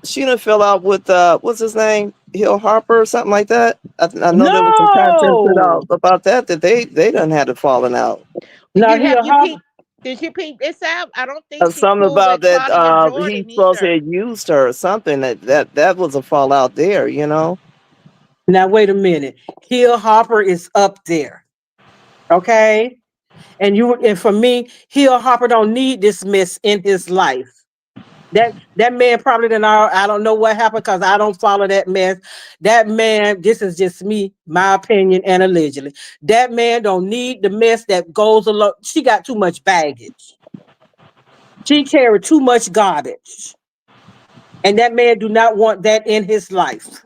She done fell out with what's his name, Hill Harper or something like that. I know there was some content put out No, about that they done had it falling out. no, Have he'll you hop. peeped? Did you peep this out? I don't think she's Something cool about with that. Claudia He Jordan supposed to either. have used her or something. That was a fallout there. You know. Now wait a minute. Hill Hopper is up there. Okay. And for me, Hill Hopper don't need this mess in his life. That man probably didn't. I don't know what happened because I don't follow that mess. That man, this is just me, my opinion, and allegedly. That man don't need the mess that goes along. She got too much baggage. She carried too much garbage. And that man do not want that in his life.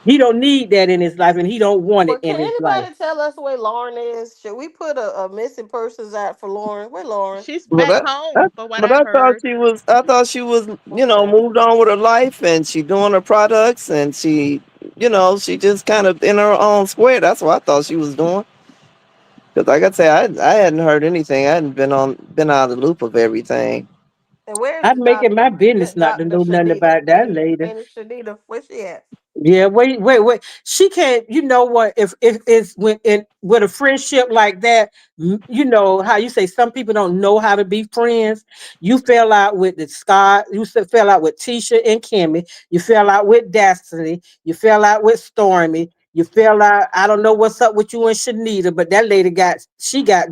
He don't need that in his life and he don't want it Well, in can his life. anybody tell us where Lauren is? Should we put a missing persons out for Lauren? Where Lauren? She's But back that home, for what but I I thought heard. she was Okay. moved on with her life and she doing her products and she just kind of in her own square. That's what I thought she was doing. Because like I said, I hadn't heard anything. I hadn't been out of the loop of everything. And where's I'm making my business not to Dr. know nothing Shanita? about that lady. And Shanita, where's she at? Yeah, wait. She can't. You know what? If it's when in with a friendship like that, you know how you say some people don't know how to be friends. You fell out with the Scott. Fell out with Tisha and Kimmy. You fell out with Destiny. You fell out with Stormy. You fell out. I don't know what's up with you and Shanita, but that lady got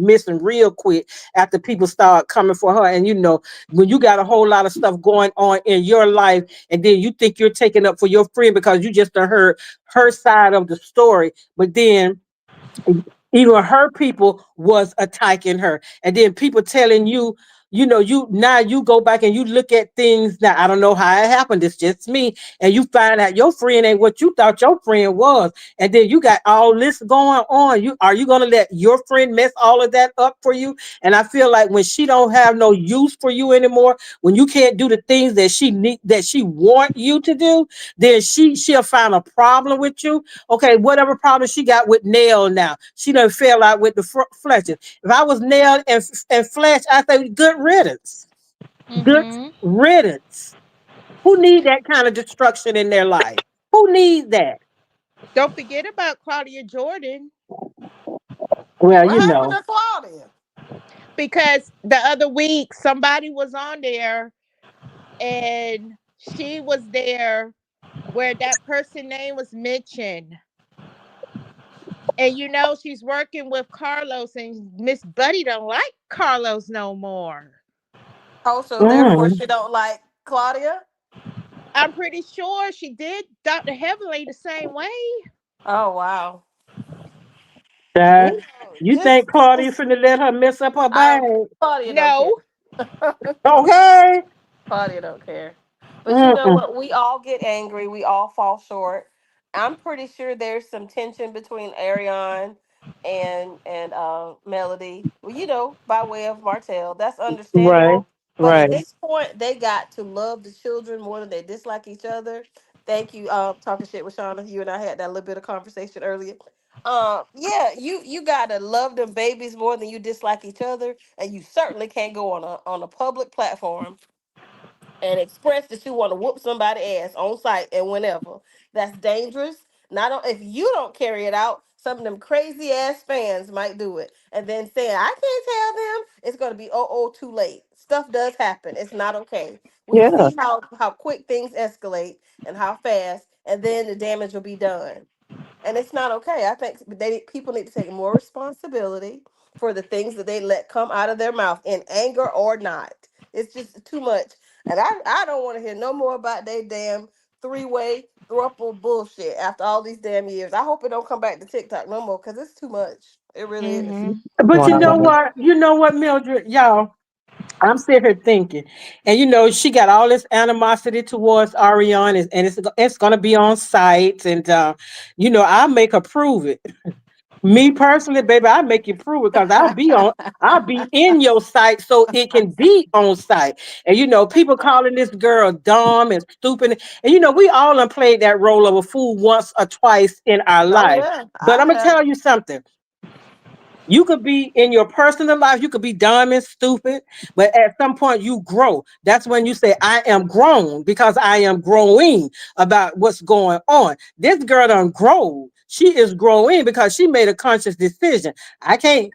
missing real quick after people started coming for her. And you know when you got a whole lot of stuff going on in your life and then you think you're taking up for your friend because you just done heard her side of the story, but then even her people was attacking her, and then people telling you, you know, you now you go back and you look at things. Now I don't know how it happened, it's just me, and you find out your friend ain't what you thought your friend was, and then you got all this going on. You gonna let your friend mess all of that up for you? And I feel like when she don't have no use for you anymore, when you can't do the things that she want you to do, then she'll find a problem with you. Okay, whatever problem she got with Nail now, she done fell out with the Fletchers. If I was Nail and Fletch, I say good riddance. Good Mm-hmm. riddance. Who need that kind of destruction in their life? Who needs that? Don't forget about Claudia Jordan, Well, What you happened know, to Claudia? because the other week somebody was on there and she was there where that person name was mentioned. And she's working with Carlos, and Miss Buddy don't like Carlos no more. Oh, so therefore mm, she don't like Claudia? I'm pretty sure she did Dr. Heavenly the same way. Oh wow. that You know, you think Claudia just finna let her mess up her bag? I Claudia don't care. No. Okay. Claudia don't care. But you know Mm-mm. what? We all get angry. We all fall short. I'm pretty sure there's some tension between Arion and Melody. Well, by way of Martell. That's Right. understandable. But at Right. this point, they got to love the children more than they dislike each other. Thank you. Talking shit with Shauna. You and I had that little bit of conversation earlier. Yeah, you gotta love them babies more than you dislike each other, and you certainly can't go on a public platform and express that you want to whoop somebody ass on site and whenever. That's dangerous. Not if you don't carry it out, some of them crazy ass fans might do it. And then saying, I can't tell them, it's gonna be too late. Stuff does happen. It's not okay. We Yeah. see how quick things escalate and how fast, and then the damage will be done, and it's not okay. I think people need to take more responsibility for the things that they let come out of their mouth in anger or not. It's just too much, and I don't want to hear no more about they damn three-way thruple bullshit after all these damn years. I hope it don't come back to TikTok no more because it's too much. It really is. Mm-hmm. But you know Wow. what? You know what, Mildred? Y'all, I'm sitting here thinking, and she got all this animosity towards Ariane, and it's gonna be on site, and I'll make her prove it. Me personally, baby, I'll make you prove it because I'll be in your site so it can be on site. And people calling this girl dumb and stupid, and we all done played that role of a fool once or twice in our Oh life. yeah, But I I'm gonna have. tell you something. You could be in your personal life, you could be dumb and stupid, but at some point you grow. That's when you say, I am grown because I am growing about what's going on. This girl done grow. She is growing because she made a conscious decision. I can't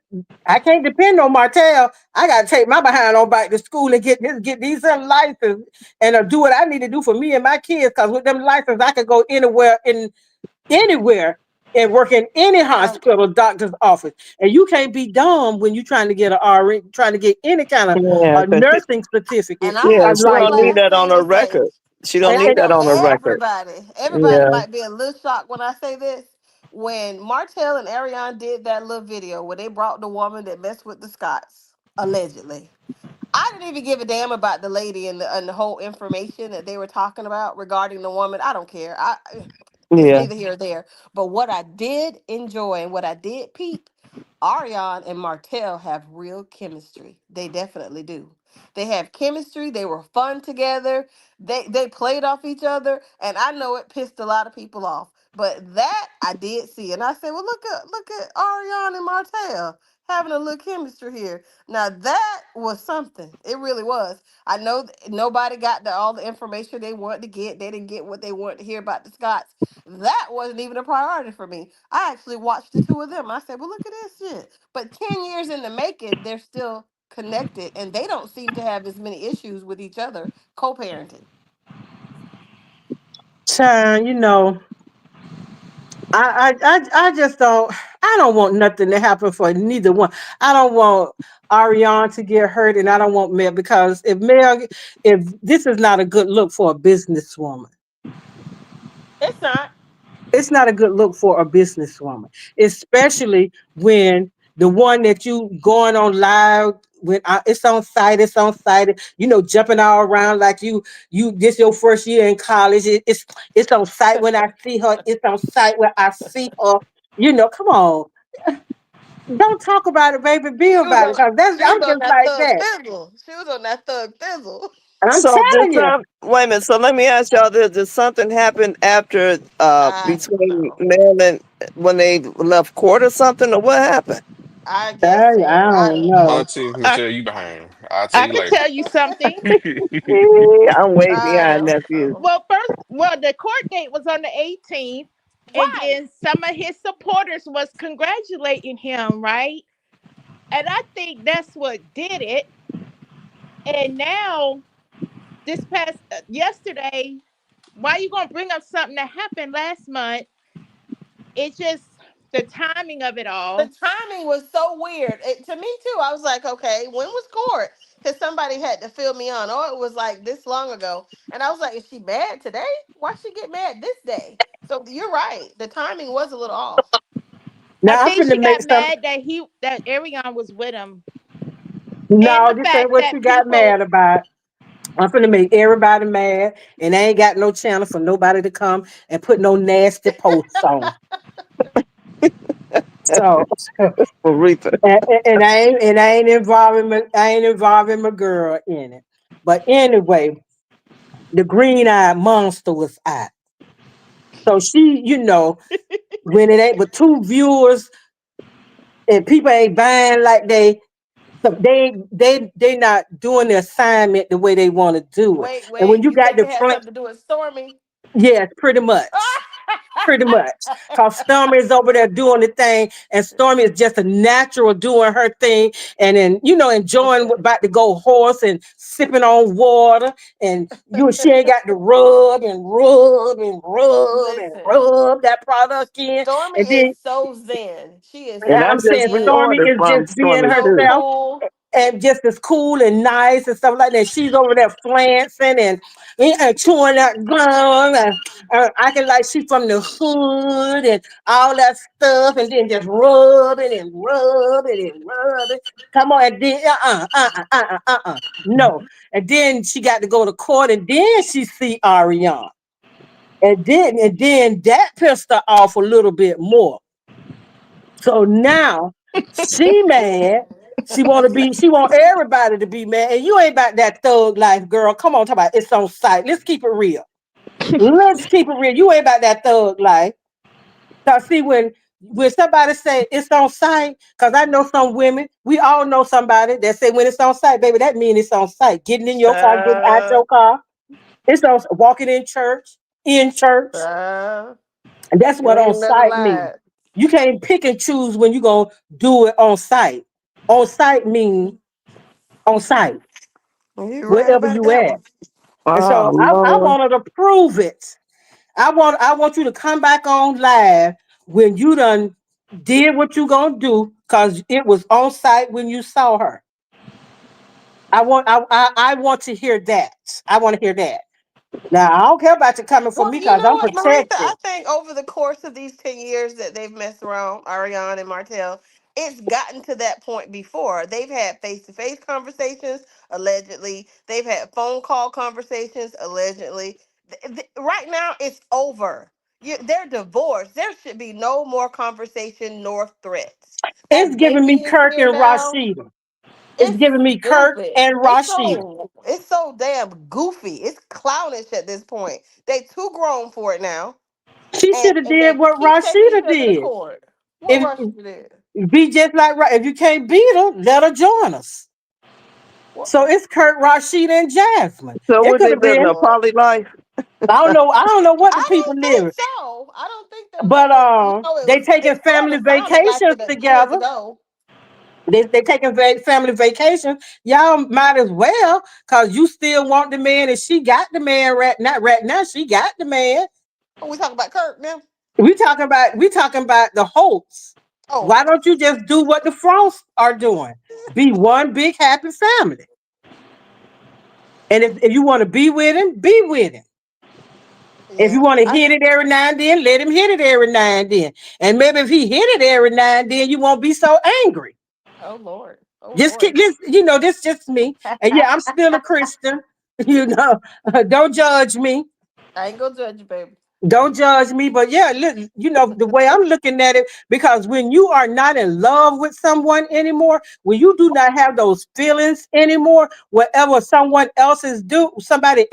I can't depend on Martell. I gotta take my behind on back to school and get these licenses and do what I need to do for me and my kids. Because with them licenses, I could go anywhere in. anywhere and work in any Right. hospital, doctor's office. And you can't be dumb when you're trying to get a RN, trying to get any kind of Yeah, a nursing certificate, And I yeah, have a she one don't need license. last that on thing her to say. record. She don't And I need And that know on her record. everybody Yeah, might be a little shocked when I say this. When Martell and Ariane did that little video where they brought the woman that messed with the Scots, allegedly. I didn't even give a damn about the lady and the whole information that they were talking about regarding the woman. I don't care. It's yeah, neither here or there. But what I did enjoy and what I did peep, Ariane and Martell have real chemistry. They definitely do. They have chemistry. They were fun together. They played off each other, and I know it pissed a lot of people off. But that I did see, and I said, "Well, look at Ariane and Martell having a little chemistry here." Now that was something. It really was. I know nobody got all the information they wanted to get. They didn't get what they wanted to hear about the Scots. That wasn't even a priority for me. I actually watched the two of them. I said, well, look at this shit. But 10 years in the making, they're still connected and they don't seem to have as many issues with each other co-parenting. child, I just don't. I don't want nothing to happen for neither one. I don't want Ariane to get hurt, and I don't want Mel because if this is not a good look for a businesswoman. It's not. It's not a good look for a businesswoman, especially when the one that you going on live when it's on site, jumping all around like you this your first year in college. It's on site when I see her. It's on site when I see her. Come on, don't talk about it, baby. Be She was about it, on cause that's she was I'm on just that like thug that. thizzle. She was on that thug thizzle. I'm so telling you. wait a minute. So let me ask y'all this. Did something happen after I don't between know. Mel and when they left court or something, or what happened? I guess I so. I don't don't know. know. Auntie I, Michelle, you behind. I'll tell I you could later. tell you something. I'm way I behind don't nephew. know. Well, the court date was on the 18th, and Right. then some of his supporters was congratulating him, right? And I think that's what did it. And now, this past yesterday, why you gonna bring up something that happened last month? It's just the timing of it The all. timing was so weird. To me too. I was like, okay, when was court? Because somebody had to fill me on. Oh, it was like this long ago. And I was like, is she mad today? Why she get mad this day? So you're right. The timing was a little off. I Now I'm think finna she make got some. mad that Arion was with him, and No, the this ain't fact what that you got people. mad about. I'm finna make everybody mad, and I ain't got no channel for nobody to come and put no nasty posts on. So, Aretha. I ain't involving my girl in it. But anyway, the green eyed monster was out. So she, when it ain't but two viewers and people ain't buying like so they not doing the assignment the way they want to do it. Wait, And when wait. you You got think the it had front, something to do with Stormy? yes, pretty much. Pretty much. Cause Stormy is over there doing the thing, and Stormy is just a natural doing her thing, and then enjoying what Listen, about to go horse and sipping on water, and she ain't got to rub and rub and rub and listen. rub that product in, Stormy and is then so zen. She is And I I'm so just saying zen, Stormy reordered is from just being Stormy so too. herself cool. and just as cool and nice and stuff like that. She's over there flancing and chewing that gum and acting like she's from the hood and all that stuff, and then just rubbing and rubbing and rubbing. Come on, and then no, and then she got to go to court, and then she see Ariane, and then that pissed her off a little bit more. So now she mad. She want everybody to be mad. And you ain't about that thug life, girl. Come on, talk about it's on site. Let's keep it real. Let's keep it real. You ain't about that thug life. Cause see, when somebody say it's on site, cause I know some women, we all know somebody that say when it's on site, baby, that means it's on site. Getting in your car, getting out Uh, your car. It's on walking in church. uh, And that's you what on ain't never site means. lied. You can't pick and choose when you're gonna do it on site. On site means on site, You right wherever about you that at. one. And Oh so I Lord. wanted to prove it. I want you to come back on live when you done did what you gonna do, because it was on site when you saw her. I want to hear that. I want to hear that. Now I don't care about you coming for Well, me you because know I'm what, Marisa? protected. I think over the course of these 10 years that they've messed around, Ariane and Martell, it's gotten to that point before. They've had face to face conversations, allegedly. They've had phone call conversations, allegedly. Right now, it's over. They're divorced. There should be no more conversation nor threats. It's That giving baby me is Kirk here and now. Rashida. It's It's giving me Kirk stupid. and Rashida. It's so damn goofy. It's clownish at this point. They too grown for it now, She should have and did they what keep taking each Rashida other to did. court. What If Russia did? be just like if you can't beat her, let her join us. What? So it's Kirk, Rashida, and Jasmine. So It what could they have living been. a poly life? I don't know. I don't know what the I people don't think live, so. I don't think they're but living. It they was. taking It sort family of sounded like vacations it years together. ago. They taking family vacations. Y'all might as well, cause you still want the man, and she got the man right now. Right now, she got the man. Oh, we talking about Kirk now. We talking about the Holts. Oh, Why don't you just do what the Frosts are doing? Be one big happy family. And if you want to be with him, be with him. If you yeah. want to hit it every now and then, let him hit it every now and then. And maybe if he hit it every now and then, you won't be so angry. Oh Lord. Oh Just keep Lord. this, this just me. And yeah, I'm still a Christian. You know, don't judge me. I ain't gonna judge you, baby. Don't judge me, but yeah, look, the way I'm looking at it, because when you are not in love with someone anymore, when you do not have those feelings anymore, whatever somebody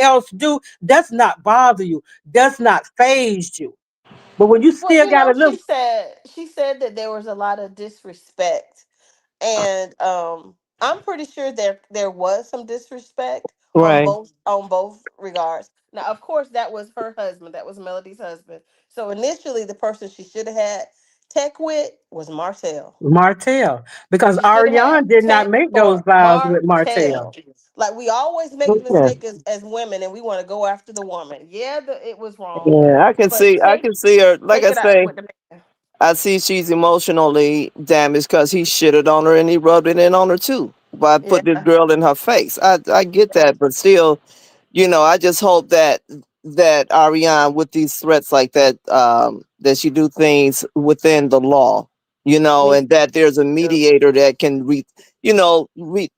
else do, does not bother you, does not phase you. But when you Well, still got a little, she said that there was a lot of disrespect, and I'm pretty sure there was some disrespect Right. on both regards. Now, of course, that was her husband. That was Melody's husband. So initially, the person she should have had tech with was Martell. Martell, because She should have had Ariane did not tech make those for vows with Martell. Martell. Like we always make the Yeah, mistake as women, and we want to go after the woman. Yeah, it was wrong, Yeah, but I can see her. Like take I it out say, with the man. I see she's emotionally damaged because he shitted on her and he rubbed it in on her too by putting this Yeah. girl in her face. I get Yeah. that, but still, I just hope that Ariane with these threats like that, that she do things within the law, Me and that there's a too. mediator that can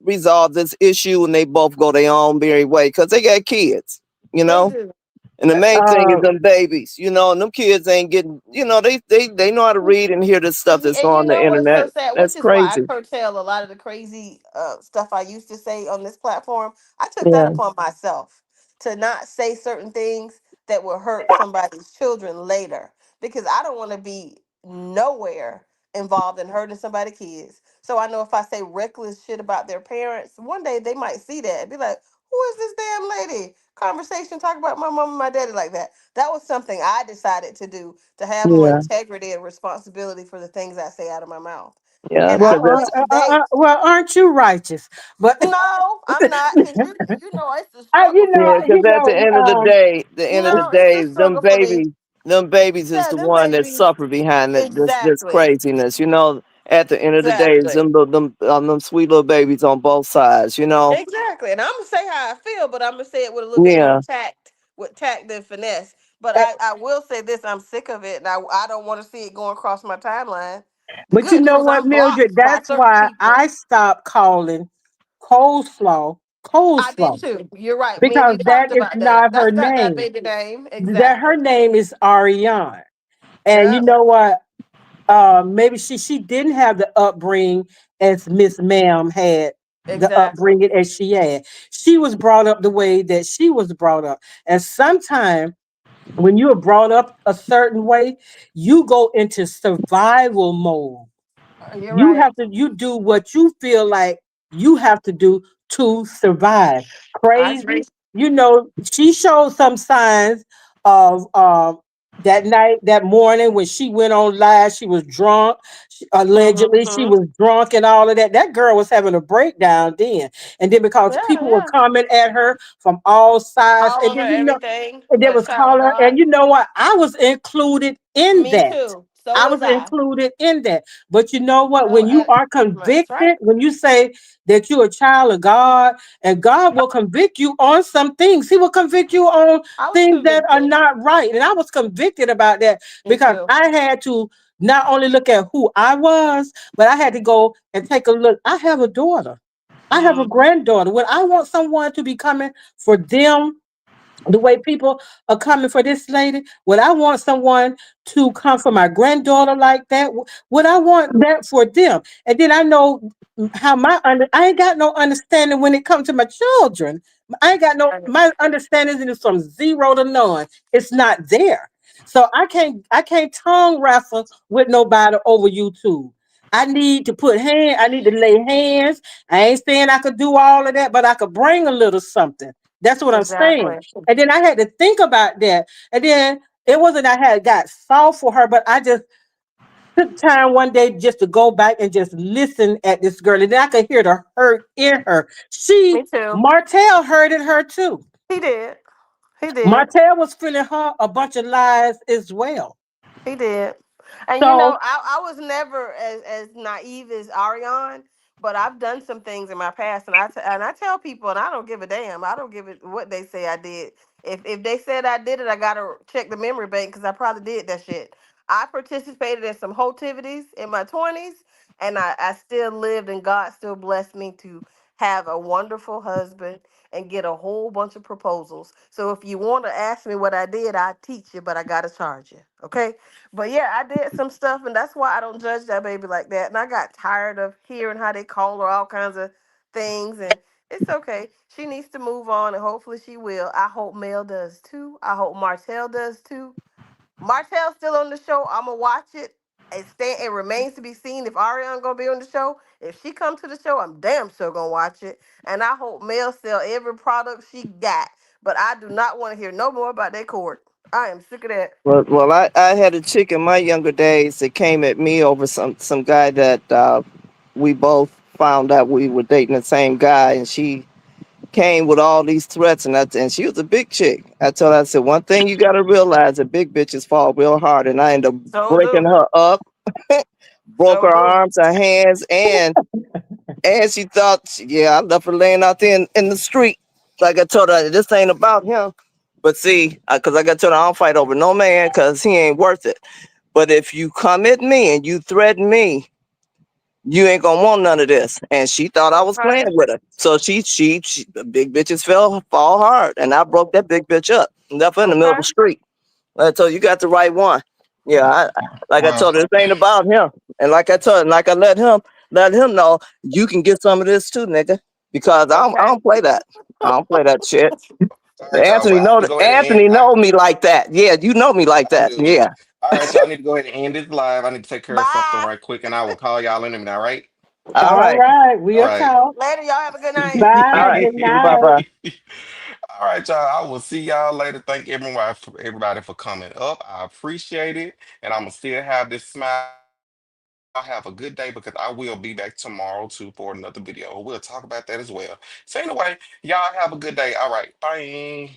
resolve this issue and they both go their own merry way because they got kids, you They know. do. And the main thing is uh, them babies, and them kids ain't getting, they know how to read and hear this stuff that's And you on the know what's so internet. sad, which That's is why I crazy. curtail a lot of the crazy stuff I used to say on this platform. I took that yeah. upon myself to not say certain things that will hurt somebody's children later because I don't want to be nowhere involved in hurting somebody's kids. So I know if I say reckless shit about their parents, one day they might see that and be like, "Who is this damn lady?" Conversation talk about my mom and my daddy like that. That was something I decided to do to have more Yeah. integrity and responsibility for the things I say out of my mouth. Yeah, And Well, because I that's wish they. well, aren't you righteous? But No, I'm not, because it's a I, struggle for yeah. me. Because at the end of the No, it's a day, struggle for me. them babies is Yeah, the them one that babies. suffer behind this Exactly. craziness. At the end of the day, it's Exactly. them sweet little babies on both sides. Exactly. And I'm gonna say how I feel, but I'm gonna say it with a little bit more Yeah, tact, with tact and finesse. But uh, I will say this: I'm sick of it, and I don't want to see it going across my timeline. The but you good know news, what, I'm Mildred? blocked by That's certain why people. I stopped calling coleslaw I did coleslaw, too. You're right. Me and because you talked that is about that. not her That's not that name. baby name. That her Exactly. name is Ariane. And you Yep. know what? Maybe she didn't have the upbringing as Miss Ma'am had, the Exactly. upbringing as she had. She was brought up the way that she was brought up. And sometimes when you are brought up a certain way, you go into survival mode. You're You right. have to you do what you feel like you have to do to survive. I agree. Crazy. She showed some signs of that night, that morning when she went on live, she was drunk. Allegedly, she Mm-hmm. was drunk and all of that. That girl was having a breakdown then. And then because Yeah, people were yeah. coming at her from all sides, All and over then everything and they but was child of calling, God. and you know what? I was included in Me that. too. So I was was I. included in that. But you know what? So When you are that's right. convicted, when you say that you're a child of God, and God will convict you on some things, He will convict you on I was things that are convicted. not right. And I was convicted about that Me because too. I had to not only look at who I was, but I had to go and take a look. I have a daughter. I have a Mm-hmm. granddaughter. When I want someone to be coming for them the way people are coming for this lady, would I want someone to come for my granddaughter like that? Would I want that for them? And then I know how I ain't got no understanding when it comes to my children. I ain't got no Right. my understanding is from zero to none. It's not there. So I can't tongue wrestle with nobody over YouTube. I need to lay hands. I ain't saying I could do all of that, but I could bring a little something. That's what I'm saying. Exactly. And then I had to think about that. And then it wasn't I had got soft for her, but I just took time one day just to go back and just listen at this girl. And then I could hear the hurt in her. Me too. Martell hurted her too. He did. He did. Martell was feeling her a bunch of lies as well. He did. And So, I was never as naive as Ariane, but I've done some things in my past, and I tell people, and I don't give a damn. I don't give it what they say I did. If they said I did it, I gotta check the memory bank because I probably did that shit. I participated in some activities in my 20s, and I still lived, and God still blessed me to have a wonderful husband and get a whole bunch of proposals. So if you want to ask me what I did, I teach you, but I gotta charge you. Okay. But yeah, I did some stuff, and that's why I don't judge that baby like that. And I got tired of hearing how they call her all kinds of things, and it's okay. She needs to move on, and hopefully she will. I hope Mel does too. I hope Martell does too. Martell's still on the show. I'ma watch it. It remains to be seen if Ariana gonna be on the show. If she come to the show, I'm damn sure gonna watch it. And I hope Mel sell every product she got. But I do not want to hear no more about that court. I am sick of that. Well, I had a chick in my younger days that came at me over some guy that we both found out we were dating the same guy, and she came with all these threats, and she was a big chick. I told her, I said, one thing you got to realize that big bitches fall real hard, and I ended up So breaking do. her up, broke So her do. arms, her hands, and she thought, yeah, I left her laying out there in the street. Like I told her, this ain't about him. But see, because I got told her I don't fight over no man because he ain't worth it. But if you come at me and you threaten me, you ain't gonna want none of this. And she thought I was Right. playing with her. So the big bitches fall hard. And I broke that big bitch up and left her in the middle of Okay. the street. I told you got the right one. Yeah, like I Well, told her, this ain't about him. And like I told him, like I let him know, you can get some of this too, nigga. Because I Okay. don't play that. I don't play that shit. all right, y'all. Well, I need to go ahead and end. Anthony know me like that. Yeah, you know me like I that. do. Yeah. All right, y'all. I need to go ahead and end this live. I need to take care of something Bye. right quick, and I will call y'all in a minute. All right. All all right. right, All we'll right. talk. Later. Y'all have a good night. All Bye. right. Good Bye night. bye. All right, y'all. I will see y'all later. Thank everybody for coming up. I appreciate it. And I'm gonna still have this smile. Y'all have a good day because I will be back tomorrow too for another video. We'll talk about that as well. So anyway, y'all have a good day. All right. Bye.